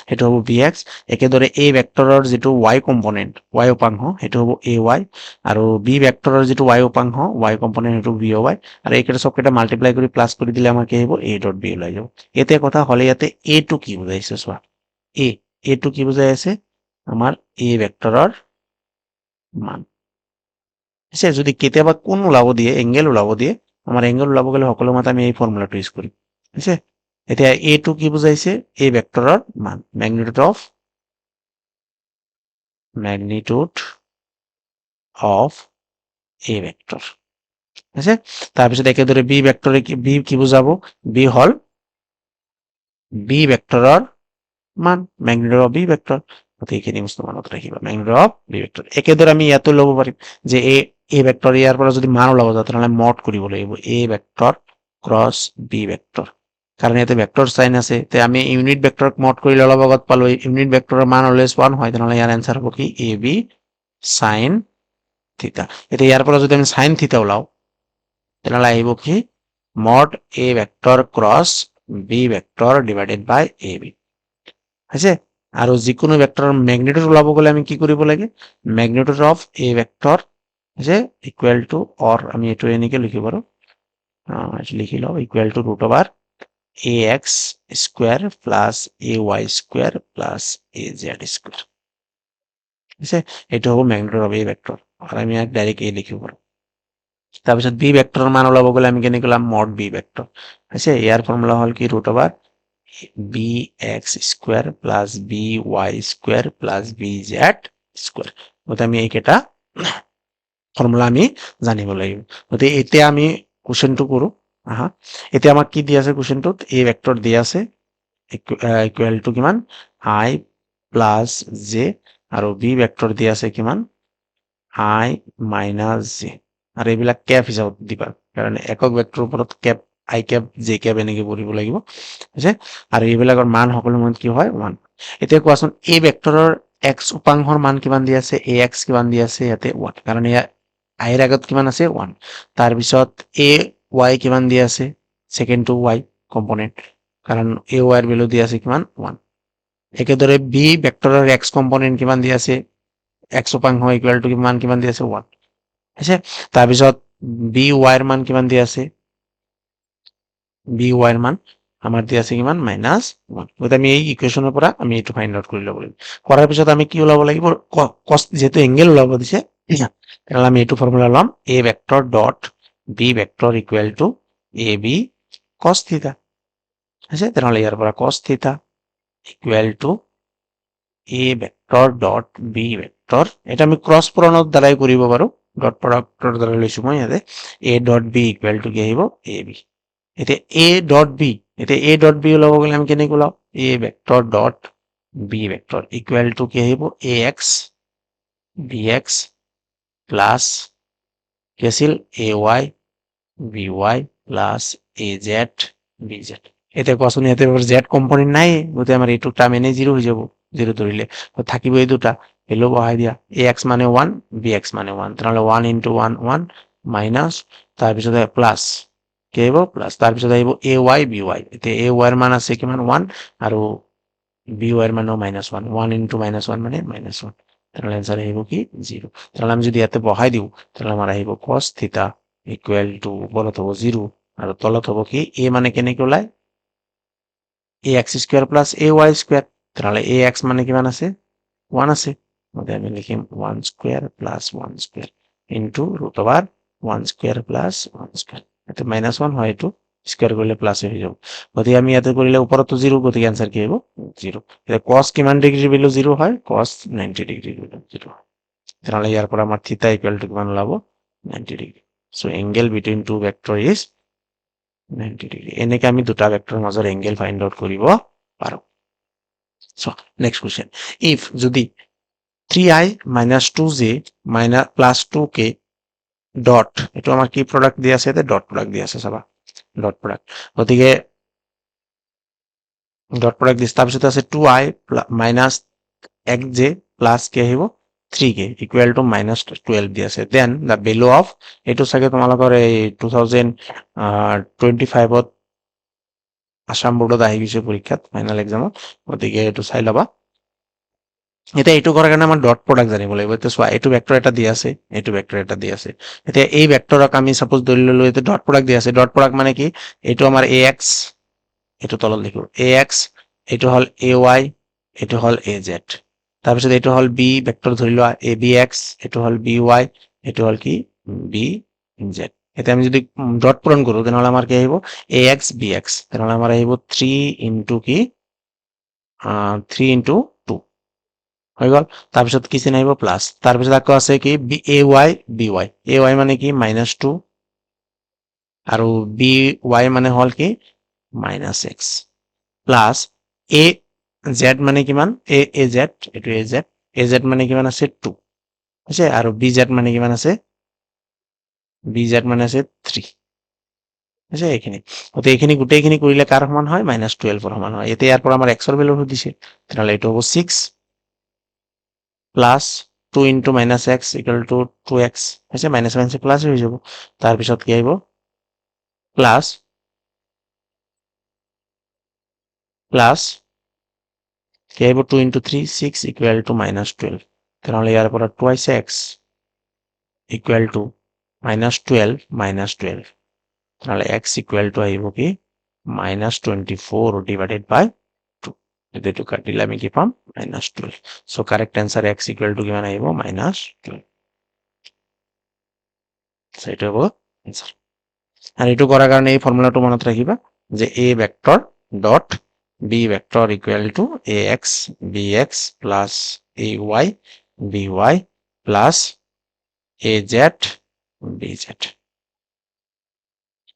সেইটো হ'ব বি এক্স একেদৰে এ ভেক্টৰৰ যিটো ৱাই কম্পনেন্ট ৱাই উপাংশ সেইটো হ'ব এ ৱাই আৰু বি ভেক্টৰৰ যিটো ৱাই উপাংশ ৱাই কম্পনেন্ট সেইটো বি ৱাই আৰু এইকেইটা চবকেইটা মাল্টিপ্লাই কৰি প্লাছ কৰি দিলে আমাৰ কি আহিব এ ডট বি ওলাই যাব এতিয়া কথা হ'লে ইয়াতে এ টো কি বুজাইছে চোৱা এ টো কি বুজাই আছে আমাৰ এ ভেক্টৰৰ মান আছে যদি কেতিয়াবা কোন ওলাব দিয়ে এংগেল ওলাব দিয়ে আমাৰ এংগেল ওলাব গ'লে সকলো মতে আমি এই ফৰ্মুলাটো ইউজ কৰিম আছে এতিয়া এ টো কি বুজাইছে এ ভেক্টৰৰ মান ম্যাগনিটিউড অফ এ ভেক্টৰ আছে তাৰপিছত একেদৰে বি ভেক্টৰে বি কি বুজাব বি হল বি ভেক্টৰৰ মান ম্যাগনিটিউড অফ বি ভেক্টৰ গতিকে এইখিনি বস্তু মনত ৰাখিবা ম্যাগনিটিউড অফ বি ভেক্টৰ একেদৰে আমি ইয়াতো ল'ব পাৰিম যে এ ভেক্টৰ ইয়াৰ পৰা যদি মান ওলাব যাওঁ তেনেহ'লে মড কৰিব লাগিব এ ভেক্টৰ ক্ৰছ বি ভেক্টৰ কাৰণ ইয়াতে ভেক্টৰ সাইন আছে তে আমি ইউনিট ভেক্টৰক মড কৰিলে অলপ আগত পালো ইউনিট ভেক্টৰৰ মান অলৱেজ 1 হয় তেনেহ'লে ইয়াৰ আনসাৰ হ'ব কি এ বি সাইন থিটা এতিয়া ইয়াৰ পৰা যদি আমি সাইন থিটা ওলাও তেনেহ'লে আহিব কি mod a vector cross B vector divided by a b আছে আৰু যিকোনো ভেক্টৰৰ ম্যাগনিটিউড ওলাব গ'লে আমি কি কৰিব লাগে ম্যাগনিটিউড অফ এ ভেক্টৰ আছে ইকুৱেল টু অৰ আমি এইটো এনেকে লিখিব পাৰো লিখি লওঁ equal to root over a x square plus a y square plus a z square আছে এইটো হ'ব ম্যাগনিটিউড অফ এ ভেক্টৰ আৰু আমি ইয়াক ডাইৰেক্ট এ লিখিব পাৰো তাৰপিছত বি ভেক্টৰৰ মান ওলাব গ'লে আমি কেনেকৈ ওলাম মড বি ভেক্টৰ আছে ইয়াৰ ফৰ্মুলা হ'ল কি root over b x square plus b y square plus b z square গতিকে আমি এইকেইটা ফৰ্মুলা আমি জানিব লাগিব গতিকে এতিয়া আমি কুৱেশ্যনটো কৰো আহা এতিয়া আমাক কি দিয়া আছে কুৱেশ্যনটোত এ ভেক্টৰ দিয়া আছে ইকুৱেল টু কিমান আই প্লাস জে আৰু বি ভেক্টৰ দিয়া আছে কিমান আই মাইনাস জে আৰু এইবিলাক কেপ হিচাপত দিবা কাৰণ একক ভেক্টৰৰ ওপৰত কেপ আই কেপ জে কেপ এনেকে পঢ়িব লাগিব আছে আৰু এইবিলাকৰ মান সকলো মান কি হয় 1 এতিয়া কোৱাচোন এ ভেক্টৰৰ এক্স উপাংশৰ মান কিমান দিয়া আছে এ এক্স কিমান দিয়া আছে ইয়াতে 1 কাৰণ ইয়াৰ আইৰ আগত কিমান আছে 1 তাৰপিছত এ ৱাই কিমান দিয়া আছে সেকেন্ড টু ৱাই কম্পোনেন্ট কাৰণ এ ৱাইৰ ভ্যালু দিয়া আছে কিমান 1 একেদৰে বি ভেক্টৰৰ এক্স কম্পোনেন্ট কিমান দিয়া আছে এক্স উপাংশ ইকুৱেল টু কিমান দিয়া আছে 1 আছে তাৰপিছত বি ৱাইৰ মান কিমান দিয়া আছে বি ৱাইৰ মান আমাৰ দিয়া আছে কিমান -1 গতিকে আমি এই ইকুৱেশ্যনৰ পৰা আমি এইটো ফাইন্ড আউট কৰি ল'ব লাগিব কৰাৰ পিছত আমি কি ওলাব লাগিব cos যেহেতু এংগেল ওলাব দিছে তাহলে আমি এইটো ফৰ্মুলা ল'ম a vector dot b vector equal two a b cos থিটা আছে তেনেহ'লে ইয়াৰ পৰা cos থিটা equal to a vector dot b vector এটা আমি ক্ৰছ পূৰণৰ দ্বাৰাই কৰিব পাৰো ডট প্ৰডাক্টৰ দ্বাৰা লৈছো মই ইয়াতে a dot b equal to কি আহিব ab এতিয়া a ডট b এতিয়া a ডট b ওলাব গ'লে আমি কেনেকৈ ওলাম a vector dot b vector equal to কি আহিব ax bx প্লাছ কি আছিল ay by plus az bz এতিয়া কোৱাচোন ইয়াতে z কম্পোনেন্ট নাই গতিকে আমাৰ এইটো টাৰ্ম এনে 0 হৈ যাব 0 ধৰিলে থাকিব এই দুটা ভ্যালু বহাই দিয়া ax মানে 1 bx মানে 1 তাহলে 1 into 1 1 মাইনাস তাৰ পিছতে প্লাস কি আহিব প্লাস তাৰ পিছতে আহিব ay by এতিয়া ay এৰ মান আছে কিমান 1 আৰু by এর মানও -1 1 into -1 মানে -1 তাহলে आंसर আহিব কি 0 তাহলে আমি যদি ইয়াতে বহাই দিও তাহলে আমাৰ আহিব cos থিটা ইকুৱেল টু বলত হ'ব 0 আৰু তলত হ'ব কি a মানে কেনেকৈ ওলাই ax square plus ay square তাহলে ax মানে কিমান আছে 1 আছে মতে আমি লিখিম 1 square plus 1 square into root over 1 square plus 1 square এটা -1 হয় এটো স্কয়ার করলে প্লাস হয়ে যাব গতি আমি ইয়াতে কৰিলে ওপৰত তো 0 গতি आंसर কি হ'ব 0 এটা cos কিমান ডিগ্রি ভ্যালু 0 হয় cos 90 ডিগ্রি ভ্যালু 0 তাহলে ইয়াৰ পৰা আমাৰ থিটা ইকুৱেল টু কিমান ওলাব 90 degree so angle between two vector is 90 degree এনেকে আমি দুটা ভেক্টৰৰ মাজৰ এঙ্গেল ফাইন্ড আউট কৰিব পাৰো সো নেক্সট কোশ্চেন ইফ যদি 3i minus 2j minus plus 2k dot এটো আমার কি প্রোডাক্ট দিয়ে আছে এতে ডট প্রোডাক্ট দিয়ে আছে সবা ডট প্রোডাক্ট গতিকে ডট প্রোডাক্ট দিছে তাৰপিছত আছে 2i minus xj plus k আহিব 3k equal to minus 12 দিয়ে আছে then the value of এটো সাগে তোমালোকৰ এই 2025 ত আসাম বোৰ্ডত আহি গৈছে পৰীক্ষাত ফাইনাল এক্সামত গতিকে এটো চাই লবা এটা এইটো কৰাৰ কাৰণে আমাৰ ডট প্ৰডাক্ট জানিব লাগিব এটা সোৱা এইটো ভেক্টৰ এটা দি আছে এইটো ভেক্টৰ এটা দি আছে এতিয়া এই ভেক্টৰক আমি সাপোজ ধৰি ললো এইটো ডট প্ৰডাক্ট দি আছে ডট প্ৰডাক্ট মানে কি এইটো আমাৰ ax এইটো তলত লিখো ax এইটো হল ay এইটো হল az তাৰপিছত এইটো হল b ভেক্টৰ ধৰি লোৱা abx এইটো হল by এইটো হল কি bz এটা আমি যদি ডট পূৰণ কৰো তেনেহলে আমাৰ কি আহিব ax bx তেনেহলে আমাৰ আহিব 3 into কি 3 into 2 হৈ গল তাৰপিছত কি চিন আহিব প্লাস তাৰপিছত আকৌ আছে কি ay by ay মানে কি -2 আৰু by মানে হল কি -x প্লাস az মানে কিমান az এটো az মানে কিমান আছে 2 আছে আৰু bz মানে কিমান আছে bz মানে আছে 3 আছে এইখিনি ওতে এইখিনি গুটেইখিনি কৰিলে কাৰ সমান হয় -12 ৰ সমান হয় এতে ইয়াৰ পৰা আমাৰ x ৰ ভ্যালু দিছে তাহলে এটো হ'ব 6 plus 2 into minus x equal to 2x আছে minus minus plus হৈ যাব তাৰ পিছত কি আহিব plus কি আহিব 2 into 3 6 equal to minus 12 তাহলে ইয়াৰ পৰা twice x equal to -12 তাহলে x equal to আহিব কি -24 divided by 2 যদি তো কাটিলে আমি কি পাম -12 so correct answer x equal to কিমান আহিব -12 সেটা হ'ব आंसर আর এটো করার কারণে এই ফর্মুলাটো মনত রাখিবা যে a vector dot b vector equal to ax bx plus ay by plus az bz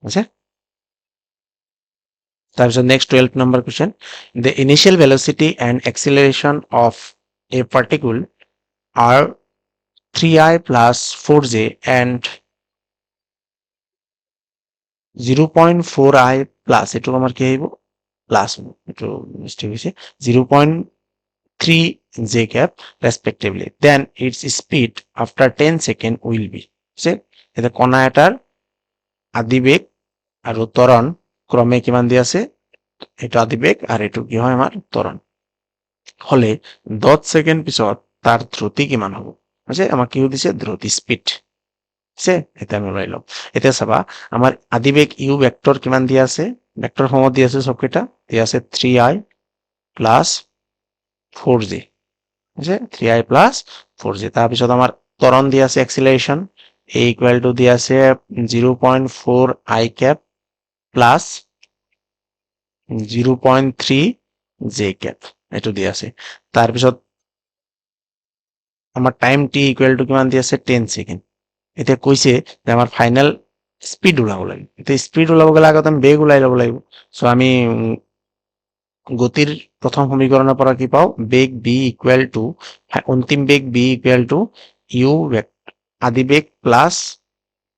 আছে তাৰপিছত next 12 number question the initial velocity and acceleration of a particle are 3i plus 4j and 0.4i plus এটো আমার কি হইব plus এটো mistake হইছে 0.3 j cap respectively then its speed after 10 second will be সে এটা কোনা এটার আদিবেগ আর ত্বরণ ক্রমে কিমান দি আছে এটা আদিবেগ আর এটো কি হয় আমার ত্বরণ হলে 10 সেকেন্ড পিছত তার দ্রুতি কিমান হ'ব আছে আমাক কি দিছে দ্রুতি স্পিড আছে এটা আমি লইলাম এটা চাবা আমার আদিবেগ ইউ ভেক্টর কিমান দি আছে ভেক্টর ফর্মত দি আছে সবকেটা দি আছে 3i plus 4j আছে 3i plus 4j তার পিছত আমার ত্বরণ দি আছে অ্যাক্সিলারেশন a equal to দি আছে 0.4 i cap plus 0.3 j cap এটো দি আছে তার পিছত আমার টাইম t equal to কিমান দি আছে 10 সেকেন্ড এতিয়া কৈছে যে আমাৰ ফাইনেল স্পীড ওলাব লাগিব। এতিয়া স্পীড ওলাব গ'লে আগত আমি বেগ ওলাই ল'ব লাগিব। চ' আমি গতিৰ প্ৰথম সমীকৰণৰ পৰা কি পাওঁ, বেগ বি ইকুৱেল টু অন্তিম বেগ বি ইকুৱেল টু ইউ আদি বেগ প্লাছ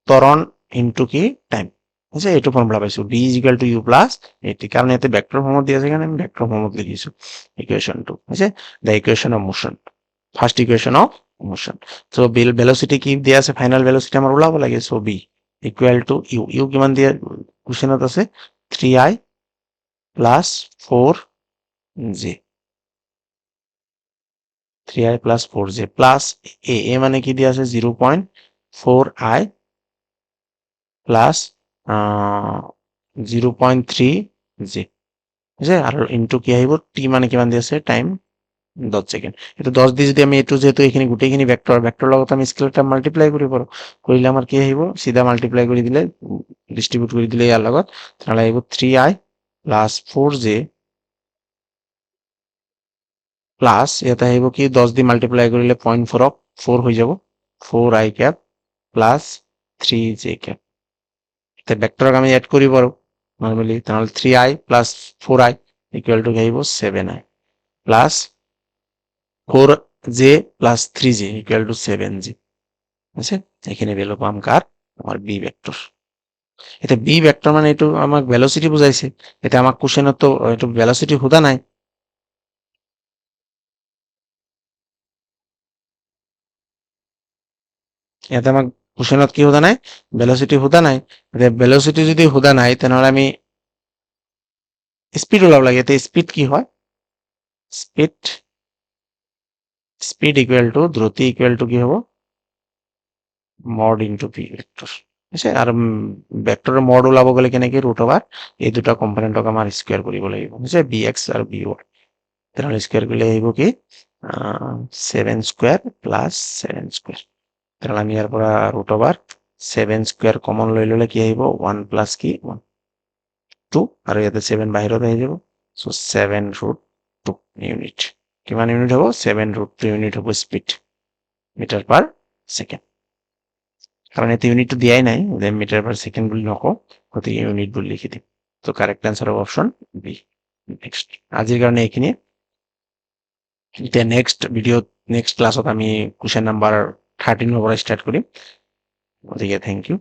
ত্বৰণ ইনটু কি টাইম। হৈছে এইটো ফৰ্মুলা পাইছো, v is equal to u plus a t, কাৰণ ইয়াতে ভেক্টৰ ফৰ্মত দিয়া আছে কাৰণে আমি ভেক্টৰ ফৰ্মত লিখিছো ইকুৱেশ্যনটো। হৈছে the equation of motion, first equation of motion. So' velocity কি দিয়া আছে, ফাইনেল ভেলচিটি আমাৰ ওলাব লাগে। So' V equal to U, U কিমান দিয়া কুৱেশ্যনত আছে 3i plus 4j, 3i plus 4j plus এ মানে কি দিয়া আছে 0.4i প্লাছ 0.3j। বুঝছে, আৰু ইনটু কি আহিব, টি মানে কিমান দি আছে টাইম 10 সেকেন্ড। এইটো 10 দি যদি আমি এইটো যেহেতু এইখিনি গোটেইখিনি ভেক্টৰ, ভেক্টৰ লগত আমি স্কেলাৰটা মাল্টিপ্লাই কৰিব পাৰো, কৰিলে আমাৰ কি আহিব, চিধা মাল্টিপ্লাই কৰি দিলে ডিস্ট্ৰিবিউট কৰি দিলে ইয়াৰ লগত, তাহলে আহিব 3i প্লাছ 4j প্লাছ ইয়াতে আহিব কি 10 দি মাল্টিপ্লাই কৰিলে 0.4 হৈ যাব, 4i cap plus 3j cap. এতিয়া ভেক্টৰক আমি এড কৰিব পাৰো নৰ্মেলি, তাহলে 3i plus 4i equal to আহিব 7i plus 4j plus 3j equal to 7j। আছে, এইখিনি ভ্যালু পাম কার, আমার বি ভেক্টর। এটা বি ভেক্টর মানে এইটো আমাক ভেলোসিটি বুঝাইছে। এটা আমাক কোশ্চেনত তো এইটো ভেলোসিটি হুদা নাই। ইয়াতে আমাক কোশ্চেনত কি হুদা নাই, ভেলোসিটি হুদা নাই। ভেলোসিটি যদি হুদা নাই তেনেহলে আমি স্পিড ওলাব লাগে। এতে স্পিড কি হয়, স্পিড স্পিড ইকুৱেল টু দ্ৰুতি ইকুৱেল টু কি হ'ব, মড ইনটু পি ভেক্টর। আছে, আর ভেক্টরের মড ওলাব গেলে কেনেকে রুট ওভার এই দুটা কম্পোনেন্টক আমার স্কোয়ার কৰিব লাগিব। বুঝছে, বি এক্স আৰ বি ওয়াই, তাহলে স্কোয়াৰ কৰলে আহিব কি 7 স্কোয়াৰ প্লাস 7 স্কোয়াৰ। তাহলে আমি ইয়াৰ পৰা রুট ওভার 7 স্কোয়ার কমন লৈ ললে কি আহিব 1 প্লাস কি 1 2, আৰু ইয়াতে 7 বাহিৰত আহি যাব। So 7√2 unit. কিমান ইউনিট হ'ব, 7√2 ইউনিট হ'ব স্পিড মিটাৰ পাৰ সেকেন্ড। কারণ এতে ইউনিটটো দিয়াই নাই, মিটার পার সেকেন্ড বুলি নকওঁ, গতিকে ইউনিট বুলি লিখি দিম। তো কারেক্ট অ্যান্সার হবে অপশন বি। নেক্সট, আজিৰ কাৰণে এইখিনিয়ে। এতিয়া নেক্সট ভিডিঅ'ত, নেক্সট ক্লাছত আমি কুৱেশ্যন নাম্বাৰ 13 পৰা ষ্টাৰ্ট কৰিম। গতিকে থেংক ইউ।